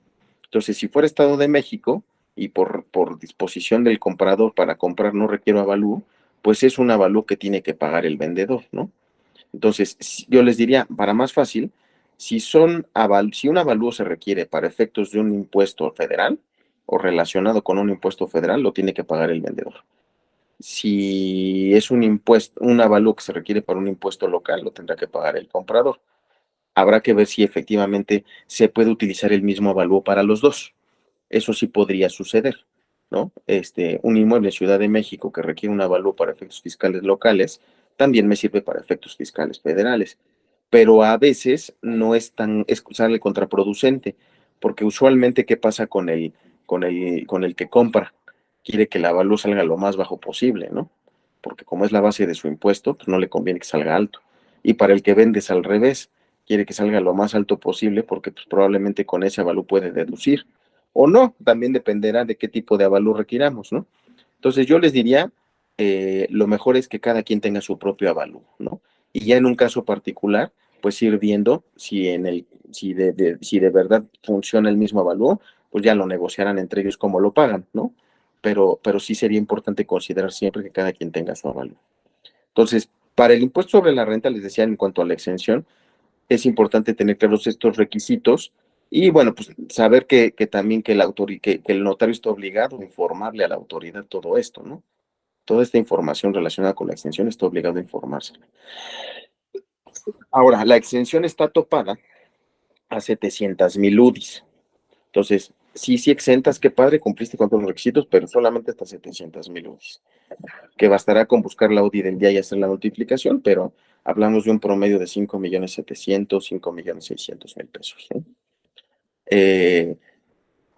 Entonces, si fuera Estado de México y por disposición del comprador para comprar no requiero avalúo, pues es un avalúo que tiene que pagar el vendedor, ¿no? Entonces, yo les diría, para más fácil, si un avalúo se requiere para efectos de un impuesto federal o relacionado con un impuesto federal, lo tiene que pagar el vendedor. Si es un avalúo que se requiere para un impuesto local, lo tendrá que pagar el comprador. Habrá que ver si efectivamente se puede utilizar el mismo avalúo para los dos. Eso sí podría suceder, ¿no? Un inmueble en Ciudad de México que requiere un avalúo para efectos fiscales locales, también me sirve para efectos fiscales federales. Pero a veces no sale contraproducente, porque usualmente, ¿qué pasa con el que compra? Quiere que el avalúo salga lo más bajo posible, ¿no? Porque como es la base de su impuesto, pues no le conviene que salga alto. Y para el que vende es al revés, quiere que salga lo más alto posible porque pues, probablemente con ese avalúo puede deducir. O no, también dependerá de qué tipo de avalúo requiramos, ¿no? Entonces yo les diría, lo mejor es que cada quien tenga su propio avalúo, ¿no? Y ya en un caso particular, pues ir viendo si de verdad funciona el mismo avalúo, pues ya lo negociarán entre ellos cómo lo pagan, ¿no? Pero sí sería importante considerar siempre que cada quien tenga su avalúo. Entonces, para el impuesto sobre la renta, les decía en cuanto a la exención, es importante tener claros estos requisitos y, bueno, pues saber que también que el notario está obligado a informarle a la autoridad todo esto, ¿no? Toda esta información relacionada con la exención está obligado a informársela. Ahora, la exención está topada a 700,000 UDIs, Entonces, sí exentas, qué padre, cumpliste con todos los requisitos, pero solamente hasta 700,000 UDIs, que bastará con buscar la UDI del día y hacer la multiplicación, pero hablamos de un promedio de 5,700,000, 5,600,000 pesos, ¿no?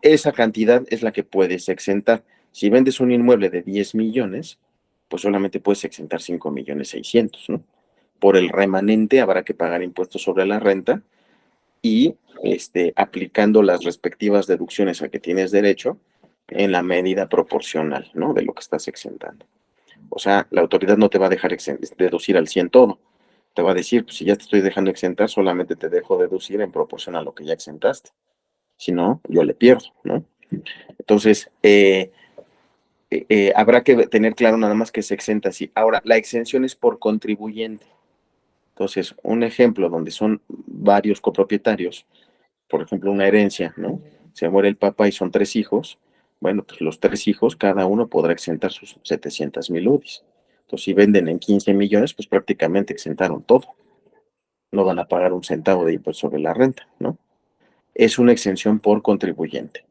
Esa cantidad es la que puedes exentar. Si vendes un inmueble de 10 millones, pues solamente puedes exentar 5,600,000, ¿no? Por el remanente habrá que pagar impuestos sobre la renta y aplicando las respectivas deducciones a que tienes derecho en la medida proporcional, ¿no? De lo que estás exentando. O sea, la autoridad no te va a dejar deducir al 100 todo. Te va a decir, pues si ya te estoy dejando exentar, solamente te dejo deducir en proporción a lo que ya exentaste. Si no, yo le pierdo, ¿no? Entonces, habrá que tener claro nada más que se exenta así. Ahora, la exención es por contribuyente. Entonces, un ejemplo donde son varios copropietarios, por ejemplo, una herencia, ¿no? Se muere el papá y son 3 hijos. Bueno, pues los 3 hijos, cada uno podrá exentar sus 700,000 UDIs. Entonces, si venden en 15 millones, pues prácticamente exentaron todo. No van a pagar un centavo de impuesto sobre la renta, ¿no? Es una exención por contribuyente.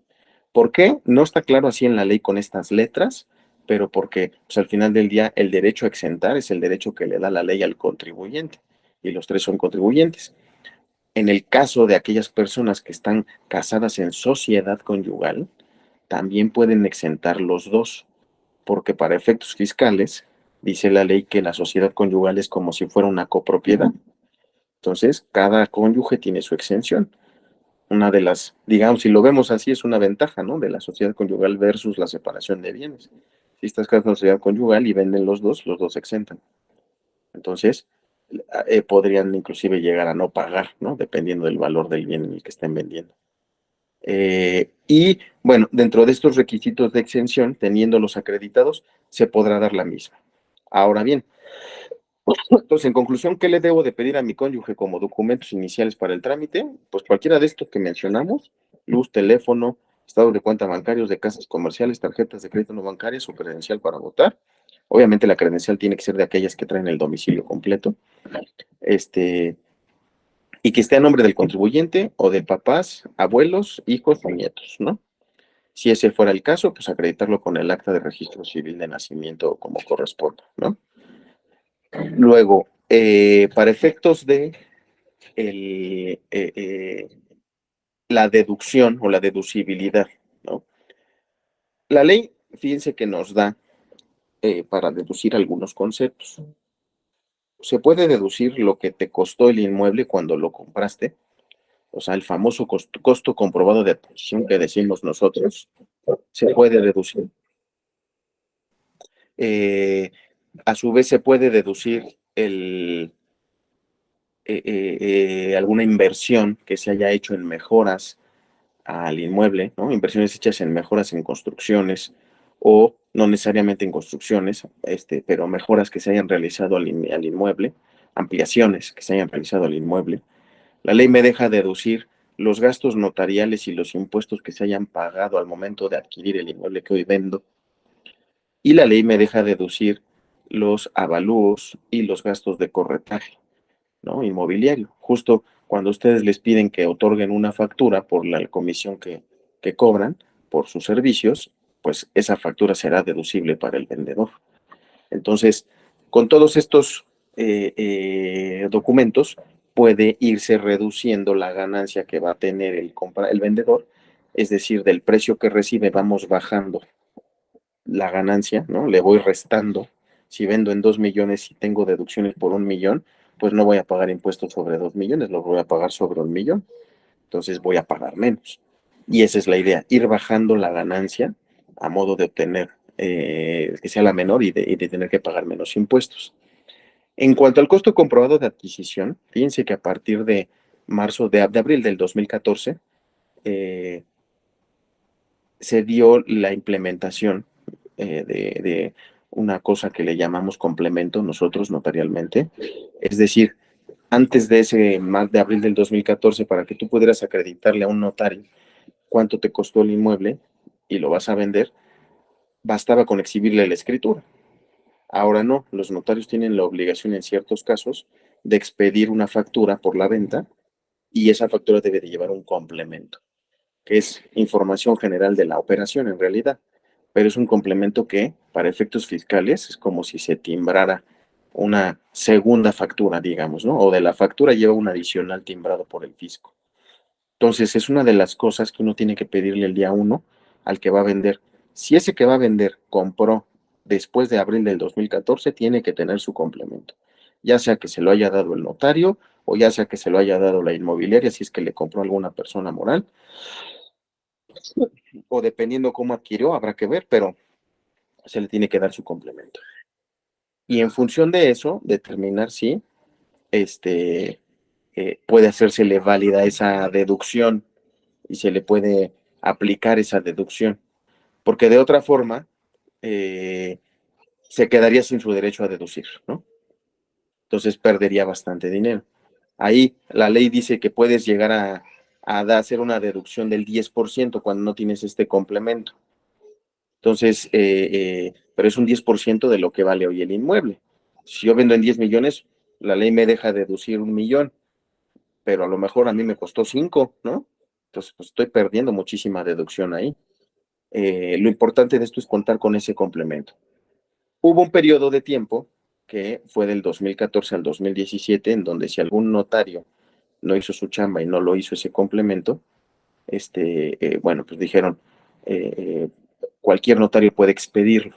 ¿Por qué? No está claro así en la ley con estas letras, pero porque pues, al final del día el derecho a exentar es el derecho que le da la ley al contribuyente, y los 3 son contribuyentes. En el caso de aquellas personas que están casadas en sociedad conyugal, también pueden exentar los dos, porque para efectos fiscales dice la ley que la sociedad conyugal es como si fuera una copropiedad. Entonces, cada cónyuge tiene su exención. Una de las, digamos, si lo vemos así, es una ventaja, ¿no? De la sociedad conyugal versus la separación de bienes. Si estás casado en sociedad conyugal y venden los dos exentan. Entonces, podrían inclusive llegar a no pagar, ¿no? Dependiendo del valor del bien en el que estén vendiendo. Y bueno, dentro de estos requisitos de exención, teniéndolos acreditados, se podrá dar la misma. Ahora bien, entonces, en conclusión, ¿qué le debo de pedir a mi cónyuge como documentos iniciales para el trámite? Pues cualquiera de estos que mencionamos: luz, teléfono, estados de cuenta bancarios de casas comerciales, tarjetas de crédito no bancarias o credencial para votar. Obviamente la credencial tiene que ser de aquellas que traen el domicilio completo. Y que esté a nombre del contribuyente o de papás, abuelos, hijos o nietos, ¿no? Si ese fuera el caso, pues acreditarlo con el acta de registro civil de nacimiento como corresponda, ¿no? Luego, para efectos de la deducción o la deducibilidad, ¿no? La ley, fíjense que nos da para deducir algunos conceptos. Se puede deducir lo que te costó el inmueble cuando lo compraste, o sea, el famoso costo comprobado de adquisición que decimos nosotros, se puede deducir. A su vez, se puede deducir alguna inversión que se haya hecho en mejoras al inmueble, ¿no? Inversiones hechas en mejoras en construcciones o no necesariamente en construcciones, pero mejoras que se hayan realizado al inmueble, ampliaciones que se hayan realizado al inmueble. La ley me deja deducir los gastos notariales y los impuestos que se hayan pagado al momento de adquirir el inmueble que hoy vendo. Y la ley me deja deducir los avalúos y los gastos de corretaje, ¿no? Inmobiliario. Justo cuando ustedes les piden que otorguen una factura por la comisión que cobran por sus servicios, pues esa factura será deducible para el vendedor. Entonces, con todos estos documentos, puede irse reduciendo la ganancia que va a tener el vendedor, es decir, del precio que recibe vamos bajando la ganancia, ¿no? Le voy restando. Si vendo en 2 millones y tengo deducciones por 1 millón, pues no voy a pagar impuestos sobre 2 millones, lo voy a pagar sobre 1 millón. Entonces voy a pagar menos. Y esa es la idea, ir bajando la ganancia a modo de obtener que sea la menor y de tener que pagar menos impuestos. En cuanto al costo comprobado de adquisición, fíjense que a partir de abril del 2014, se dio la implementación de una cosa que le llamamos complemento nosotros notarialmente. Es decir, antes de ese mes de abril del 2014, para que tú pudieras acreditarle a un notario cuánto te costó el inmueble y lo vas a vender, bastaba con exhibirle la escritura. Ahora no, los notarios tienen la obligación en ciertos casos de expedir una factura por la venta y esa factura debe de llevar un complemento. que es información general de la operación en realidad, pero es un complemento que para efectos fiscales es como si se timbrara una segunda factura, digamos, ¿no? O de la factura lleva un adicional timbrado por el fisco. Entonces, es una de las cosas que uno tiene que pedirle el día 1 al que va a vender. Si ese que va a vender compró después de abril del 2014, tiene que tener su complemento. Ya sea que se lo haya dado el notario o ya sea que se lo haya dado la inmobiliaria, si es que le compró a alguna persona moral, o dependiendo cómo adquirió, habrá que ver, pero se le tiene que dar su complemento. Y en función de eso, determinar si puede hacérsele válida esa deducción y se le puede aplicar esa deducción, porque de otra forma eh, se quedaría sin su derecho a deducir, ¿no? Entonces perdería bastante dinero. Ahí la ley dice que puedes llegar a hacer una deducción del 10% cuando no tienes este complemento. Entonces, pero es un 10% de lo que vale hoy el inmueble. Si yo vendo en 10 millones, la ley me deja deducir 1 millón, pero a lo mejor a mí me costó 5, ¿no? Entonces, pues estoy perdiendo muchísima deducción ahí. Lo importante de esto es contar con ese complemento. Hubo un periodo de tiempo que fue del 2014 al 2017, en donde si algún notario no hizo su chamba y no lo hizo ese complemento, bueno, pues dijeron, cualquier notario puede expedirlo.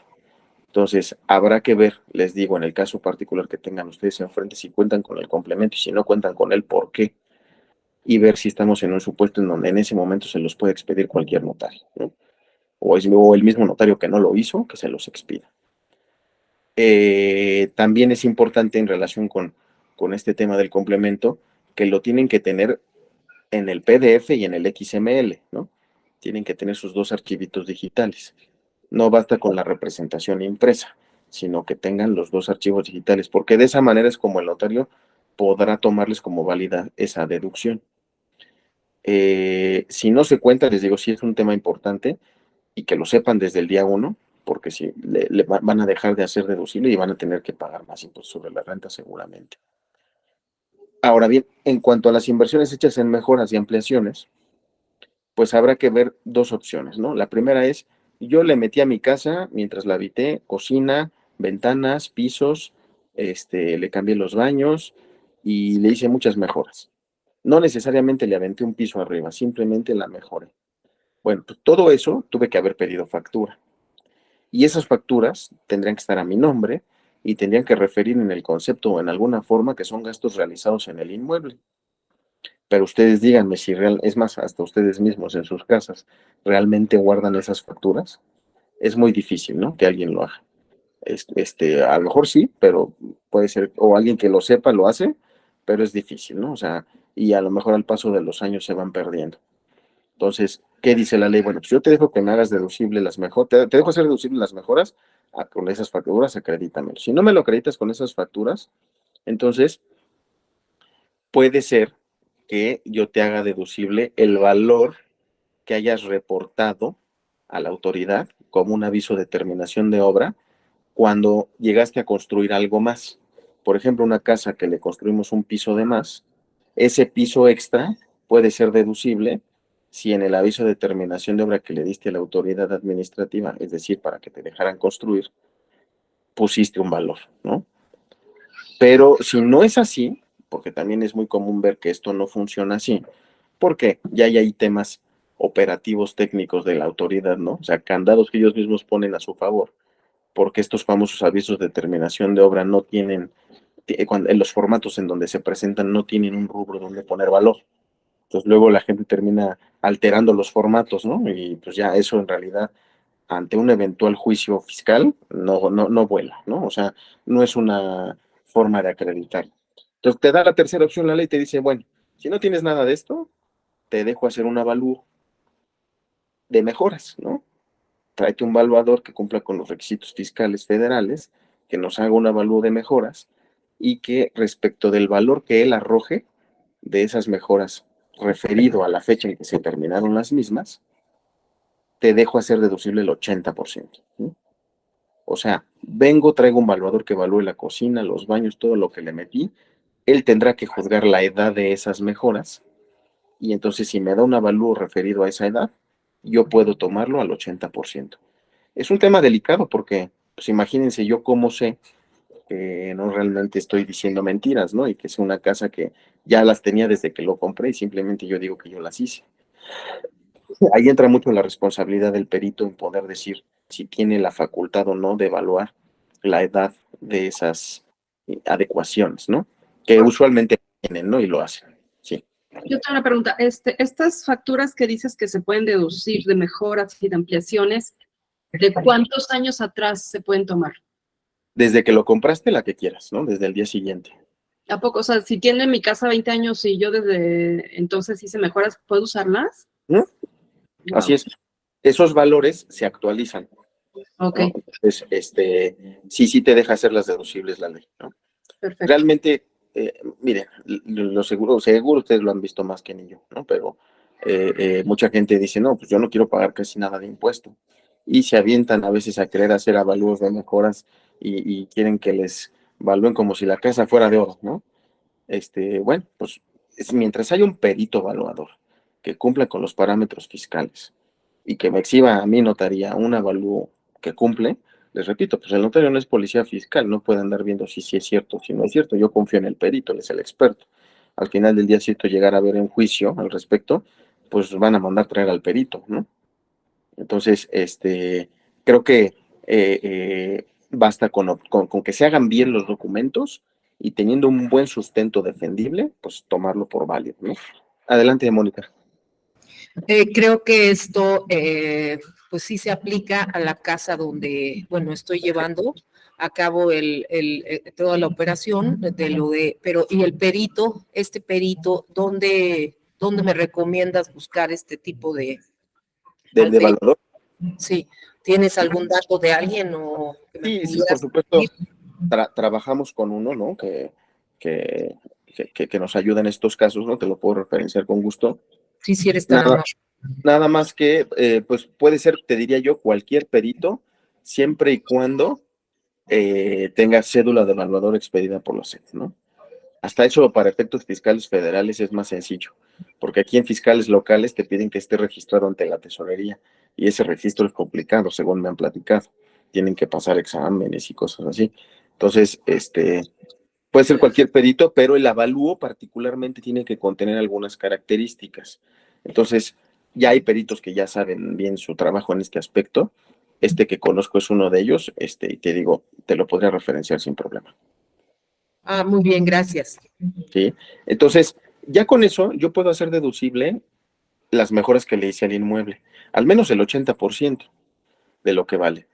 Entonces, habrá que ver, les digo, en el caso particular que tengan ustedes enfrente, si cuentan con el complemento y si no cuentan con él, ¿por qué? Y ver si estamos en un supuesto en donde en ese momento se los puede expedir cualquier notario, ¿no? O el mismo notario que no lo hizo, que se los expida. También es importante en relación con este tema del complemento, que lo tienen que tener en el PDF y en el XML, ¿no? Tienen que tener sus 2 archivitos digitales. No basta con la representación impresa, sino que tengan los 2 archivos digitales, porque de esa manera es como el notario podrá tomarles como válida esa deducción. Si no se cuenta, les digo, sí es un tema importante y que lo sepan desde el día 1, porque si van a dejar de hacer deducible y van a tener que pagar más impuestos sobre la renta seguramente. Ahora bien, en cuanto a las inversiones hechas en mejoras y ampliaciones, pues habrá que ver 2 opciones, ¿no? La primera es, yo le metí a mi casa mientras la habité, cocina, ventanas, pisos, le cambié los baños y le hice muchas mejoras. No necesariamente le aventé un piso arriba, simplemente la mejoré. Bueno, pues todo eso tuve que haber pedido factura. Y esas facturas tendrían que estar a mi nombre y tendrían que referir en el concepto o en alguna forma que son gastos realizados en el inmueble. Pero ustedes díganme si es más, hasta ustedes mismos en sus casas, ¿realmente guardan esas facturas? Es muy difícil, ¿no? Que alguien lo haga. A lo mejor sí, pero puede ser, o alguien que lo sepa lo hace, pero es difícil, ¿no? O sea, y a lo mejor al paso de los años se van perdiendo. Entonces, ¿qué dice la ley? Bueno, pues yo te dejo que me hagas deducible las mejoras, te dejo hacer deducible las mejoras con esas facturas, acredítamelo. Si no me lo acreditas con esas facturas, entonces puede ser que yo te haga deducible el valor que hayas reportado a la autoridad como un aviso de terminación de obra cuando llegaste a construir algo más. Por ejemplo, una casa que le construimos un piso de más, ese piso extra puede ser deducible si en el aviso de terminación de obra que le diste a la autoridad administrativa, es decir, para que te dejaran construir, pusiste un valor, ¿no? Pero si no es así, porque también es muy común ver que esto no funciona así, porque ya hay ahí temas operativos técnicos de la autoridad, ¿no? O sea, candados que ellos mismos ponen a su favor, porque estos famosos avisos de terminación de obra no tienen, en los formatos en donde se presentan no tienen un rubro donde poner valor. Entonces luego la gente termina alterando los formatos, ¿no? Y pues ya eso en realidad ante un eventual juicio fiscal no vuela, ¿no? O sea, no es una forma de acreditar. Entonces te da la tercera opción, la ley te dice, bueno, si no tienes nada de esto, te dejo hacer un avalúo de mejoras, ¿no? Tráete un valuador que cumpla con los requisitos fiscales federales, que nos haga un avalúo de mejoras y que respecto del valor que él arroje de esas mejoras referido a la fecha en que se terminaron las mismas, te dejo hacer deducible el 80%. ¿Sí? O sea, traigo un valuador que evalúe la cocina, los baños, todo lo que le metí. Él tendrá que juzgar la edad de esas mejoras y entonces si me da un avalúo referido a esa edad, yo puedo tomarlo al 80%. Es un tema delicado porque, pues imagínense yo cómo sé que no realmente estoy diciendo mentiras, ¿no? Y que es una casa que ya las tenía desde que lo compré y simplemente yo digo que yo las hice. Ahí entra mucho la responsabilidad del perito en poder decir si tiene la facultad o no de evaluar la edad de esas adecuaciones, ¿no? Que usualmente tienen, ¿no? Y lo hacen, sí. Yo tengo una pregunta. Estas facturas que dices que se pueden deducir de mejoras y de ampliaciones, ¿de cuántos años atrás se pueden tomar? Desde que lo compraste, la que quieras, ¿no? Desde el día siguiente. ¿A poco? O sea, si tiene mi casa 20 años y yo desde entonces hice mejoras, ¿puedo usarlas? ¿No? Wow. Así es. Esos valores se actualizan, Ok, ¿no? Entonces, sí te deja hacer las deducibles la ley, ¿no? perfecto. Realmente, miren, lo seguro ustedes lo han visto más que ni yo, ¿no? Pero mucha gente dice, no, pues yo no quiero pagar casi nada de impuesto. Y se avientan a veces a querer hacer avalúos de mejoras y quieren que les valúen como si la casa fuera de oro, ¿no? Bueno, pues mientras haya un perito evaluador que cumpla con los parámetros fiscales y que me exhiba a mi notaría un avalúo que cumple, les repito, pues el notario no es policía fiscal, no puede andar viendo si sí es cierto o si no es cierto. Yo confío en el perito, él es el experto. Al final del día, si esto llegara a haber un juicio al respecto, pues van a mandar traer al perito, ¿no? Entonces, creo que basta con que se hagan bien los documentos y teniendo un buen sustento defendible, pues tomarlo por válido, ¿no? Adelante, Mónica. Creo que esto, pues sí se aplica a la casa donde, bueno, estoy llevando a cabo toda la operación pero y el perito, ¿dónde me recomiendas buscar este tipo de Del al perito? evaluador. Sí, ¿tienes algún dato de alguien o que me Sí, por pudieras supuesto. decir? Trabajamos con uno, ¿no? Que, que nos ayuda en estos casos, ¿no? Te lo puedo referenciar con gusto. Sí, si eres tan Nada, amable. nada más que, pues puede ser, te diría yo, cualquier perito, siempre y cuando tenga cédula de evaluador expedida por la SED, ¿no? Hasta eso para efectos fiscales federales es más sencillo, porque aquí en fiscales locales te piden que esté registrado ante la tesorería y ese registro es complicado, según me han platicado. Tienen que pasar exámenes y cosas así. Entonces, puede ser cualquier perito, pero el avalúo particularmente tiene que contener algunas características. Entonces, ya hay peritos que ya saben bien su trabajo en este aspecto. Este que conozco es uno de ellos, y te digo, te lo podría referenciar sin problema. Ah, muy bien, gracias. ¿Sí? Entonces, ya con eso yo puedo hacer deducible las mejoras que le hice al inmueble, al menos el 80% de lo que vale,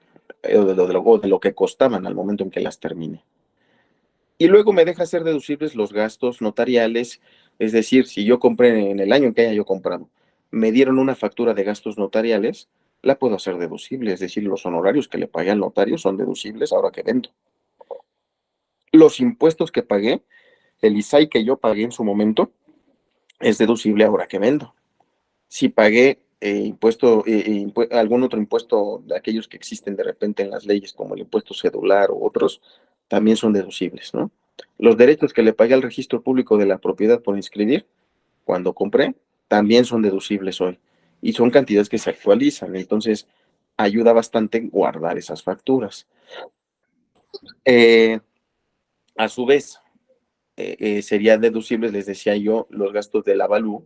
o de lo que costaban al momento en que las termine. Y luego me deja hacer deducibles los gastos notariales, es decir, si yo compré en el año en que haya yo comprado, me dieron una factura de gastos notariales, la puedo hacer deducible, es decir, los honorarios que le pagué al notario son deducibles ahora que vendo. Los impuestos que pagué, el ISAI que yo pagué en su momento, es deducible ahora que vendo. Si pagué algún otro impuesto de aquellos que existen de repente en las leyes, como el impuesto cedular u otros, también son deducibles, ¿no? Los derechos que le pagué al registro público de la propiedad por inscribir cuando compré, también son deducibles hoy. Y son cantidades que se actualizan, entonces ayuda bastante guardar esas facturas. A su vez, sería deducibles, les decía yo, los gastos del avalúo,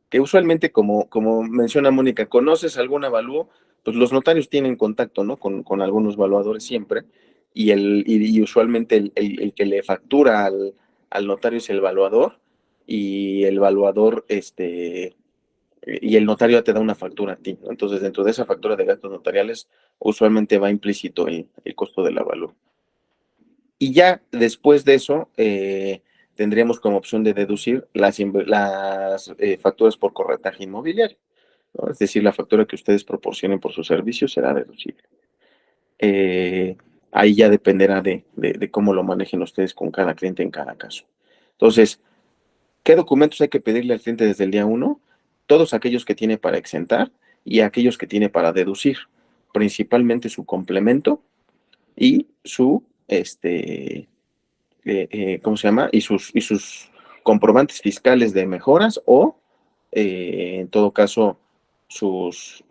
que usualmente, como menciona Mónica, ¿conoces algún avalúo? Pues los notarios tienen contacto, ¿no? Con algunos evaluadores siempre, y usualmente el que le factura al notario es el evaluador, y el evaluador, y el notario te da una factura a ti, ¿no? Entonces, dentro de esa factura de gastos notariales, usualmente va implícito el costo del avalúo. Y ya después de eso, tendríamos como opción de deducir las facturas por corretaje inmobiliario, ¿no? Es decir, la factura que ustedes proporcionen por su servicio será deducible. Ahí ya dependerá de cómo lo manejen ustedes con cada cliente en cada caso. Entonces, ¿qué documentos hay que pedirle al cliente desde el día 1? Todos aquellos que tiene para exentar y aquellos que tiene para deducir, principalmente su complemento y su, ¿cómo se llama? Y sus comprobantes fiscales de mejoras o en todo caso, sus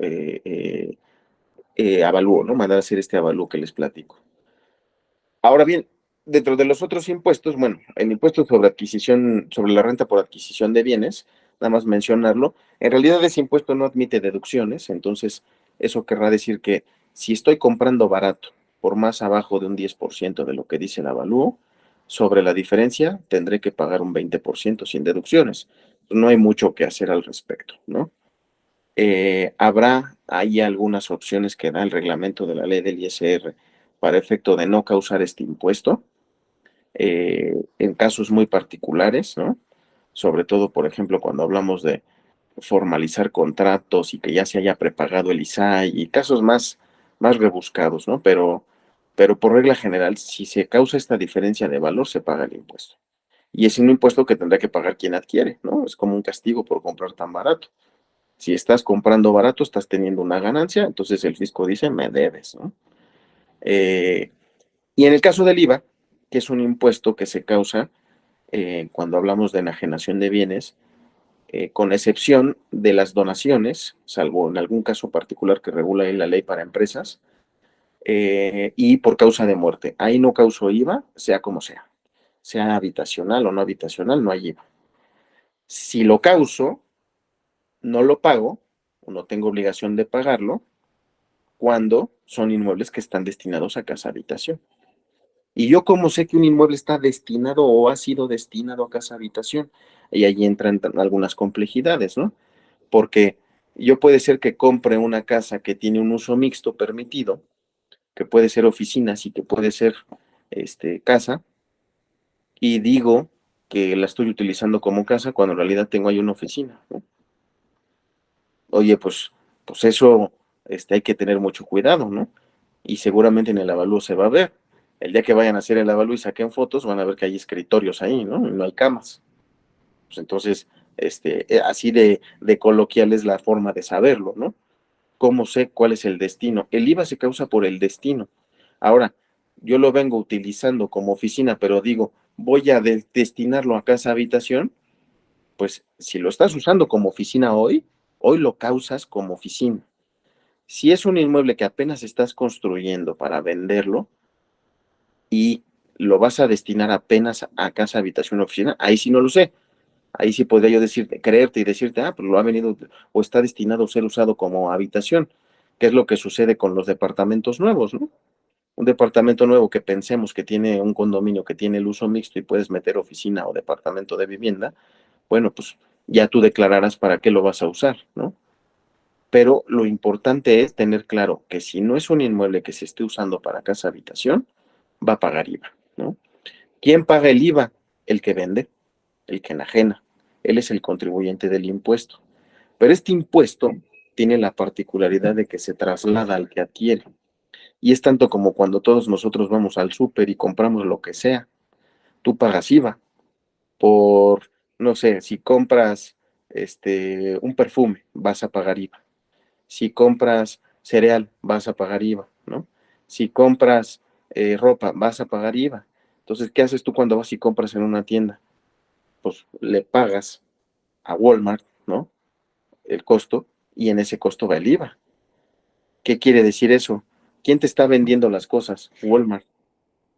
avalúo, ¿no? Mandar a hacer este avalúo que les platico. Ahora bien, dentro de los otros impuestos, bueno, el impuesto sobre adquisición, sobre la renta por adquisición de bienes, nada más mencionarlo, en realidad ese impuesto no admite deducciones, entonces eso querrá decir que si estoy comprando barato por más abajo de un 10% de lo que dice el avalúo, sobre la diferencia tendré que pagar un 20% sin deducciones. No hay mucho que hacer al respecto, ¿no? Habrá ahí algunas opciones que da el reglamento de la ley del ISR para efecto de no causar este impuesto, en casos muy particulares, ¿no? Sobre todo, por ejemplo, cuando hablamos de formalizar contratos y que ya se haya prepagado el ISAI y casos más rebuscados, ¿no? Pero por regla general, si se causa esta diferencia de valor, se paga el impuesto. Y es un impuesto que tendrá que pagar quien adquiere, ¿no? Es como un castigo por comprar tan barato. Si estás comprando barato, estás teniendo una ganancia, entonces el fisco dice, me debes, ¿no? Y en el caso del IVA, que es un impuesto que se causa cuando hablamos de enajenación de bienes, con excepción de las donaciones, salvo en algún caso particular que regula ahí la ley para empresas, y por causa de muerte. Ahí no causo IVA, sea como sea habitacional o no habitacional, no hay IVA. Si lo causo, no lo pago, o no tengo obligación de pagarlo, cuando son inmuebles que están destinados a casa habitación. Y yo cómo sé que un inmueble está destinado o ha sido destinado a casa habitación. Y ahí entran algunas complejidades, ¿no? Porque yo puede ser que compre una casa que tiene un uso mixto permitido, que puede ser oficinas y que puede ser casa, y digo que la estoy utilizando como casa cuando en realidad tengo ahí una oficina, ¿no? Oye, pues eso hay que tener mucho cuidado, ¿no? Y seguramente en el avalúo se va a ver. El día que vayan a hacer el avalúo y saquen fotos, van a ver que hay escritorios ahí, ¿no? Y no hay camas. Pues entonces, así de coloquial es la forma de saberlo, ¿no? ¿Cómo sé cuál es el destino? El IVA se causa por el destino. Ahora, yo lo vengo utilizando como oficina, pero digo, voy a destinarlo a casa habitación, pues si lo estás usando como oficina hoy lo causas como oficina. Si es un inmueble que apenas estás construyendo para venderlo y lo vas a destinar apenas a casa, habitación, oficina, ahí sí no lo sé. Ahí sí podría yo decirte, creerte y decirte, pues lo ha venido o está destinado a ser usado como habitación, que es lo que sucede con los departamentos nuevos, ¿no? Un departamento nuevo que pensemos que tiene un condominio que tiene el uso mixto y puedes meter oficina o departamento de vivienda, bueno, pues ya tú declararás para qué lo vas a usar, ¿no? Pero lo importante es tener claro que si no es un inmueble que se esté usando para casa habitación, va a pagar IVA, ¿no? ¿Quién paga el IVA? El que vende, el que enajena. Él es el contribuyente del impuesto. Pero este impuesto tiene la particularidad de que se traslada al que adquiere. Y es tanto como cuando todos nosotros vamos al súper y compramos lo que sea. Tú pagas IVA por, no sé, si compras un perfume, vas a pagar IVA. Si compras cereal, vas a pagar IVA, ¿no? Si compras ropa, vas a pagar IVA. Entonces, ¿qué haces tú cuando vas y compras en una tienda? Pues le pagas a Walmart, ¿no? El costo, y en ese costo va el IVA. ¿Qué quiere decir eso? ¿Quién te está vendiendo las cosas? Walmart.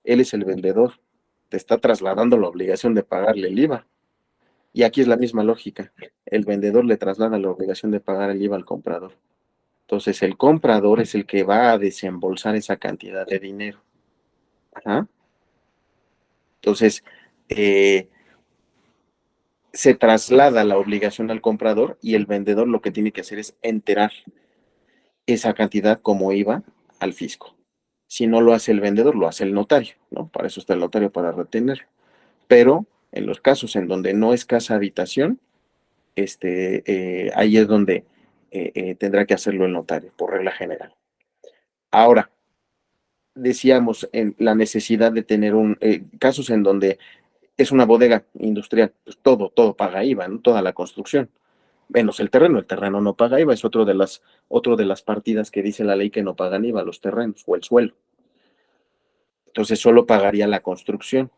Él es el vendedor. Te está trasladando la obligación de pagarle el IVA. Y aquí es la misma lógica. El vendedor le traslada la obligación de pagar el IVA al comprador. Entonces, el comprador es el que va a desembolsar esa cantidad de dinero. Ajá. Entonces, se traslada la obligación al comprador y el vendedor lo que tiene que hacer es enterar esa cantidad como IVA al fisco. Si no lo hace el vendedor, lo hace el notario, ¿no? Para eso está el notario, para retener. Pero en los casos en donde no es casa habitación, ahí es donde tendrá que hacerlo el notario, por regla general. Ahora, decíamos en la necesidad de tener casos en donde es una bodega industrial, pues todo paga IVA, ¿no? Toda la construcción, menos el terreno no paga IVA, es otro de las partidas que dice la ley que no pagan IVA, los terrenos o el suelo. Entonces solo pagaría la construcción.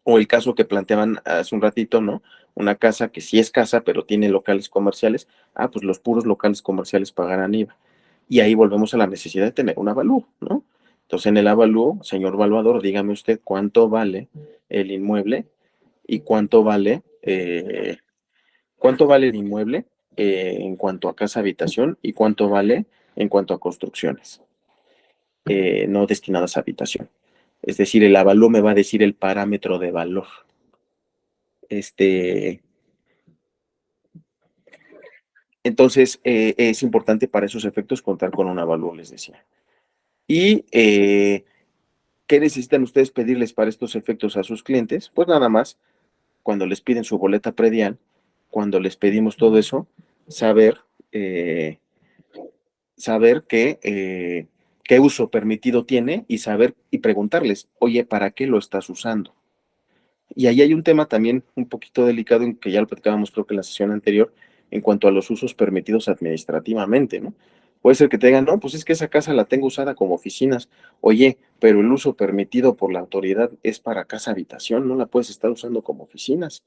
O el caso que planteaban hace un ratito, ¿no? una casa que sí es casa, pero tiene locales comerciales, pues los puros locales comerciales pagarán IVA. Y ahí volvemos a la necesidad de tener un avalúo, ¿no? Entonces, en el avalúo, señor evaluador, dígame usted cuánto vale el inmueble y cuánto vale el inmueble en cuanto a casa habitación y cuánto vale en cuanto a construcciones no destinadas a habitación. Es decir, el avalúo me va a decir el parámetro de valor. Entonces, es importante para esos efectos contar con un avalúo, les decía. Y, ¿qué necesitan ustedes pedirles para estos efectos a sus clientes? Pues nada más, cuando les piden su boleta predial, cuando les pedimos todo eso, saber qué uso permitido tiene y saber y preguntarles, oye, ¿para qué lo estás usando? Y ahí hay un tema también un poquito delicado, en que ya lo platicábamos creo que en la sesión anterior, en cuanto a los usos permitidos administrativamente, ¿no? Puede ser que te digan, no, pues es que esa casa la tengo usada como oficinas. Oye, pero el uso permitido por la autoridad es para casa habitación, no la puedes estar usando como oficinas.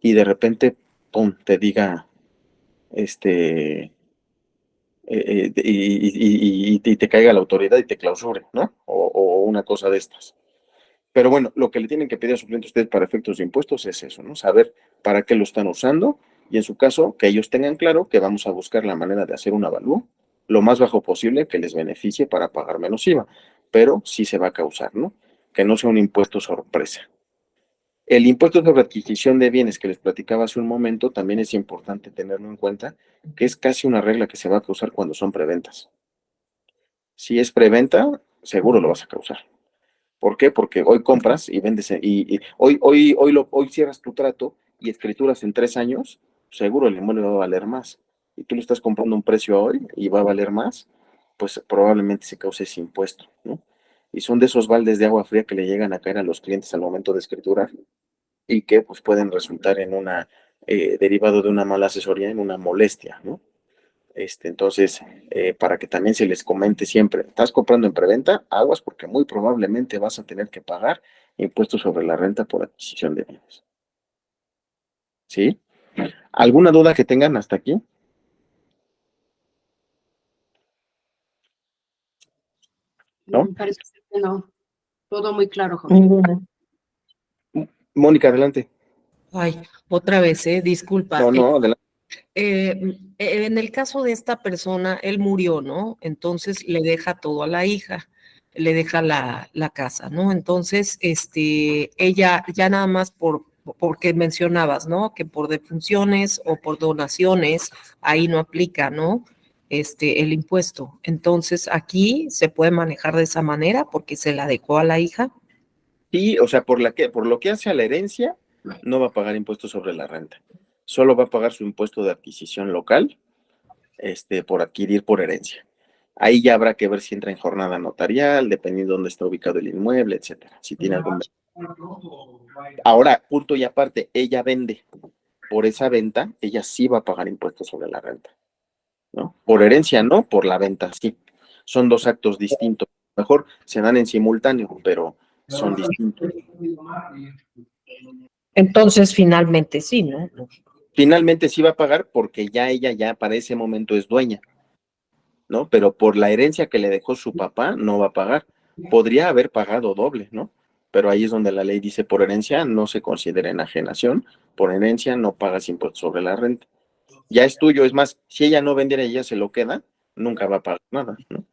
Y de repente, pum, te diga, y te caiga la autoridad y te clausure, ¿no? O una cosa de estas. Pero bueno, lo que le tienen que pedir a su cliente ustedes para efectos de impuestos es eso, ¿no? Saber para qué lo están usando y en su caso que ellos tengan claro que vamos a buscar la manera de hacer un avalúo lo más bajo posible que les beneficie para pagar menos IVA, pero sí se va a causar, ¿no? Que no sea un impuesto sorpresa. El impuesto sobre adquisición de bienes que les platicaba hace un momento también es importante tenerlo en cuenta, que es casi una regla que se va a causar cuando son preventas. Si es preventa, seguro lo vas a causar. ¿Por qué? Porque hoy compras y vendes, y hoy cierras tu trato y escrituras en 3 años, seguro el inmueble va a valer más. Y tú lo estás comprando a un precio hoy y va a valer más, pues probablemente se cause ese impuesto, ¿no? Y son de esos baldes de agua fría que le llegan a caer a los clientes al momento de escriturar y que pues pueden resultar en una, derivado de una mala asesoría, en una molestia, ¿no? Entonces, para que también se les comente siempre, estás comprando en preventa, aguas porque muy probablemente vas a tener que pagar impuestos sobre la renta por adquisición de bienes. ¿Sí? ¿Alguna duda que tengan hasta aquí? ¿No? Me parece que no. Todo muy claro, Jorge. Ninguna. Mónica, adelante. Ay, otra vez, disculpa. No, adelante. En el caso de esta persona, él murió, ¿no? Entonces le deja todo a la hija, le deja la casa, ¿no? Entonces, ella ya nada más porque mencionabas, ¿no? Que por defunciones o por donaciones, ahí no aplica, ¿no? El impuesto. Entonces, aquí se puede manejar de esa manera porque se la dejó a la hija. Sí, o sea, por lo que hace a la herencia, no va a pagar impuestos sobre la renta. Solo va a pagar su impuesto de adquisición local, por adquirir por herencia. Ahí ya habrá que ver si entra en jornada notarial, dependiendo de dónde está ubicado el inmueble, etcétera. Si tiene algún. Ahora, punto y aparte, ella vende. Por esa venta, ella sí va a pagar impuestos sobre la renta, ¿no? Por herencia no, por la venta sí. Son dos actos distintos. Mejor se dan en simultáneo, pero son distintos. Entonces, finalmente sí, ¿no? Finalmente sí va a pagar porque ella ya para ese momento es dueña, ¿no? Pero por la herencia que le dejó su papá, no va a pagar. Podría haber pagado doble, ¿no? Pero ahí es donde la ley dice, por herencia no se considera enajenación, por herencia no pagas impuestos sobre la renta. Ya es tuyo, es más, si ella no vendiera y ella se lo queda, nunca va a pagar nada, ¿no?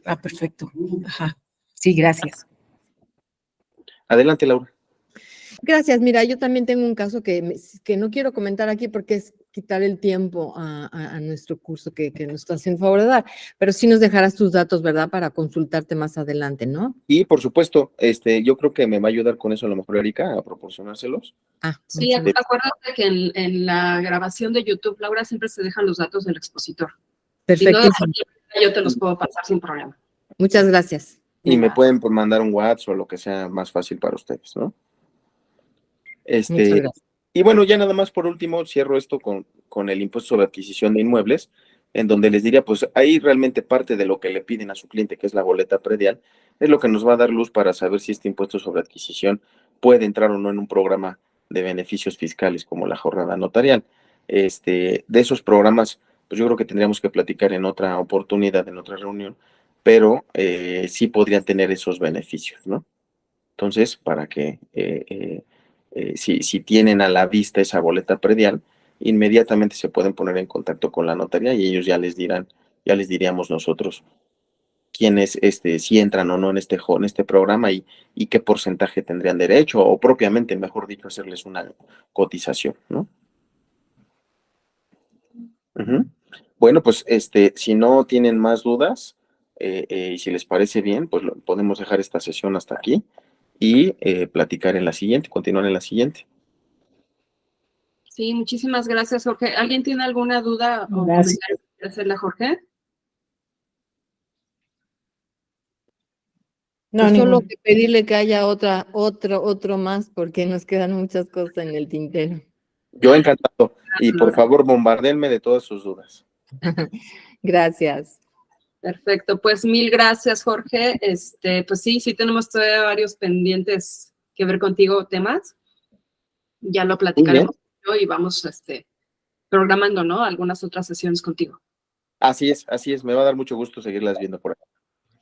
Ah, perfecto. Ajá. Sí, gracias. Adelante, Laura. Gracias. Mira, yo también tengo un caso que no quiero comentar aquí porque es quitar el tiempo a nuestro curso que nos está haciendo favor de dar, pero sí nos dejarás tus datos, ¿verdad? Para consultarte más adelante, ¿no? Y por supuesto, yo creo que me va a ayudar con eso a lo mejor Erika a proporcionárselos. Sí, Muchas gracias. acuérdate que en la grabación de YouTube, Laura, siempre se dejan los datos del expositor. Perfecto. Si no, yo te los puedo pasar sin problema. Muchas gracias. Y me pueden mandar un WhatsApp o lo que sea más fácil para ustedes, ¿no? Muchas gracias. Y bueno, ya nada más por último, cierro esto con el impuesto sobre adquisición de inmuebles, en donde les diría, pues ahí realmente parte de lo que le piden a su cliente, que es la boleta predial, es lo que nos va a dar luz para saber si este impuesto sobre adquisición puede entrar o no en un programa de beneficios fiscales como la jornada notarial. De esos programas, pues yo creo que tendríamos que platicar en otra oportunidad, en otra reunión, pero sí podrían tener esos beneficios, ¿no? Entonces, para que si tienen a la vista esa boleta predial, inmediatamente se pueden poner en contacto con la notaría y ellos ya les diríamos nosotros quiénes si entran o no en este programa y qué porcentaje tendrían derecho, o propiamente, mejor dicho, hacerles una cotización, ¿no? Ujú. Bueno, pues si no tienen más dudas, y si les parece bien, pues podemos dejar esta sesión hasta aquí y platicar en la siguiente, continuar en la siguiente. Sí, muchísimas gracias, Jorge. ¿Alguien tiene alguna duda o Gracias. comentario que quiera hacerle a Jorge? No, Pues solo ninguno. que pedirle que haya otro más, porque nos quedan muchas cosas en el tintero. Yo encantado. Y por favor, bombardeenme de todas sus dudas. Gracias. Perfecto, pues mil gracias, Jorge. Pues sí tenemos todavía varios pendientes que ver contigo temas. Ya lo platicaremos y vamos programando, ¿no? Algunas otras sesiones contigo. Así es. Me va a dar mucho gusto seguirlas viendo por acá.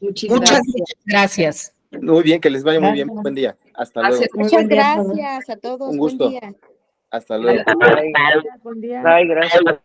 Muchísimas Muchas gracias. Muy bien, que les vaya muy bien. Gracias. Buen día. Hasta gracias. luego. Muy Muchas buen día a todos. gracias a todos. Un Buen gusto. día. Hasta luego. Buen día. Bye, gracias.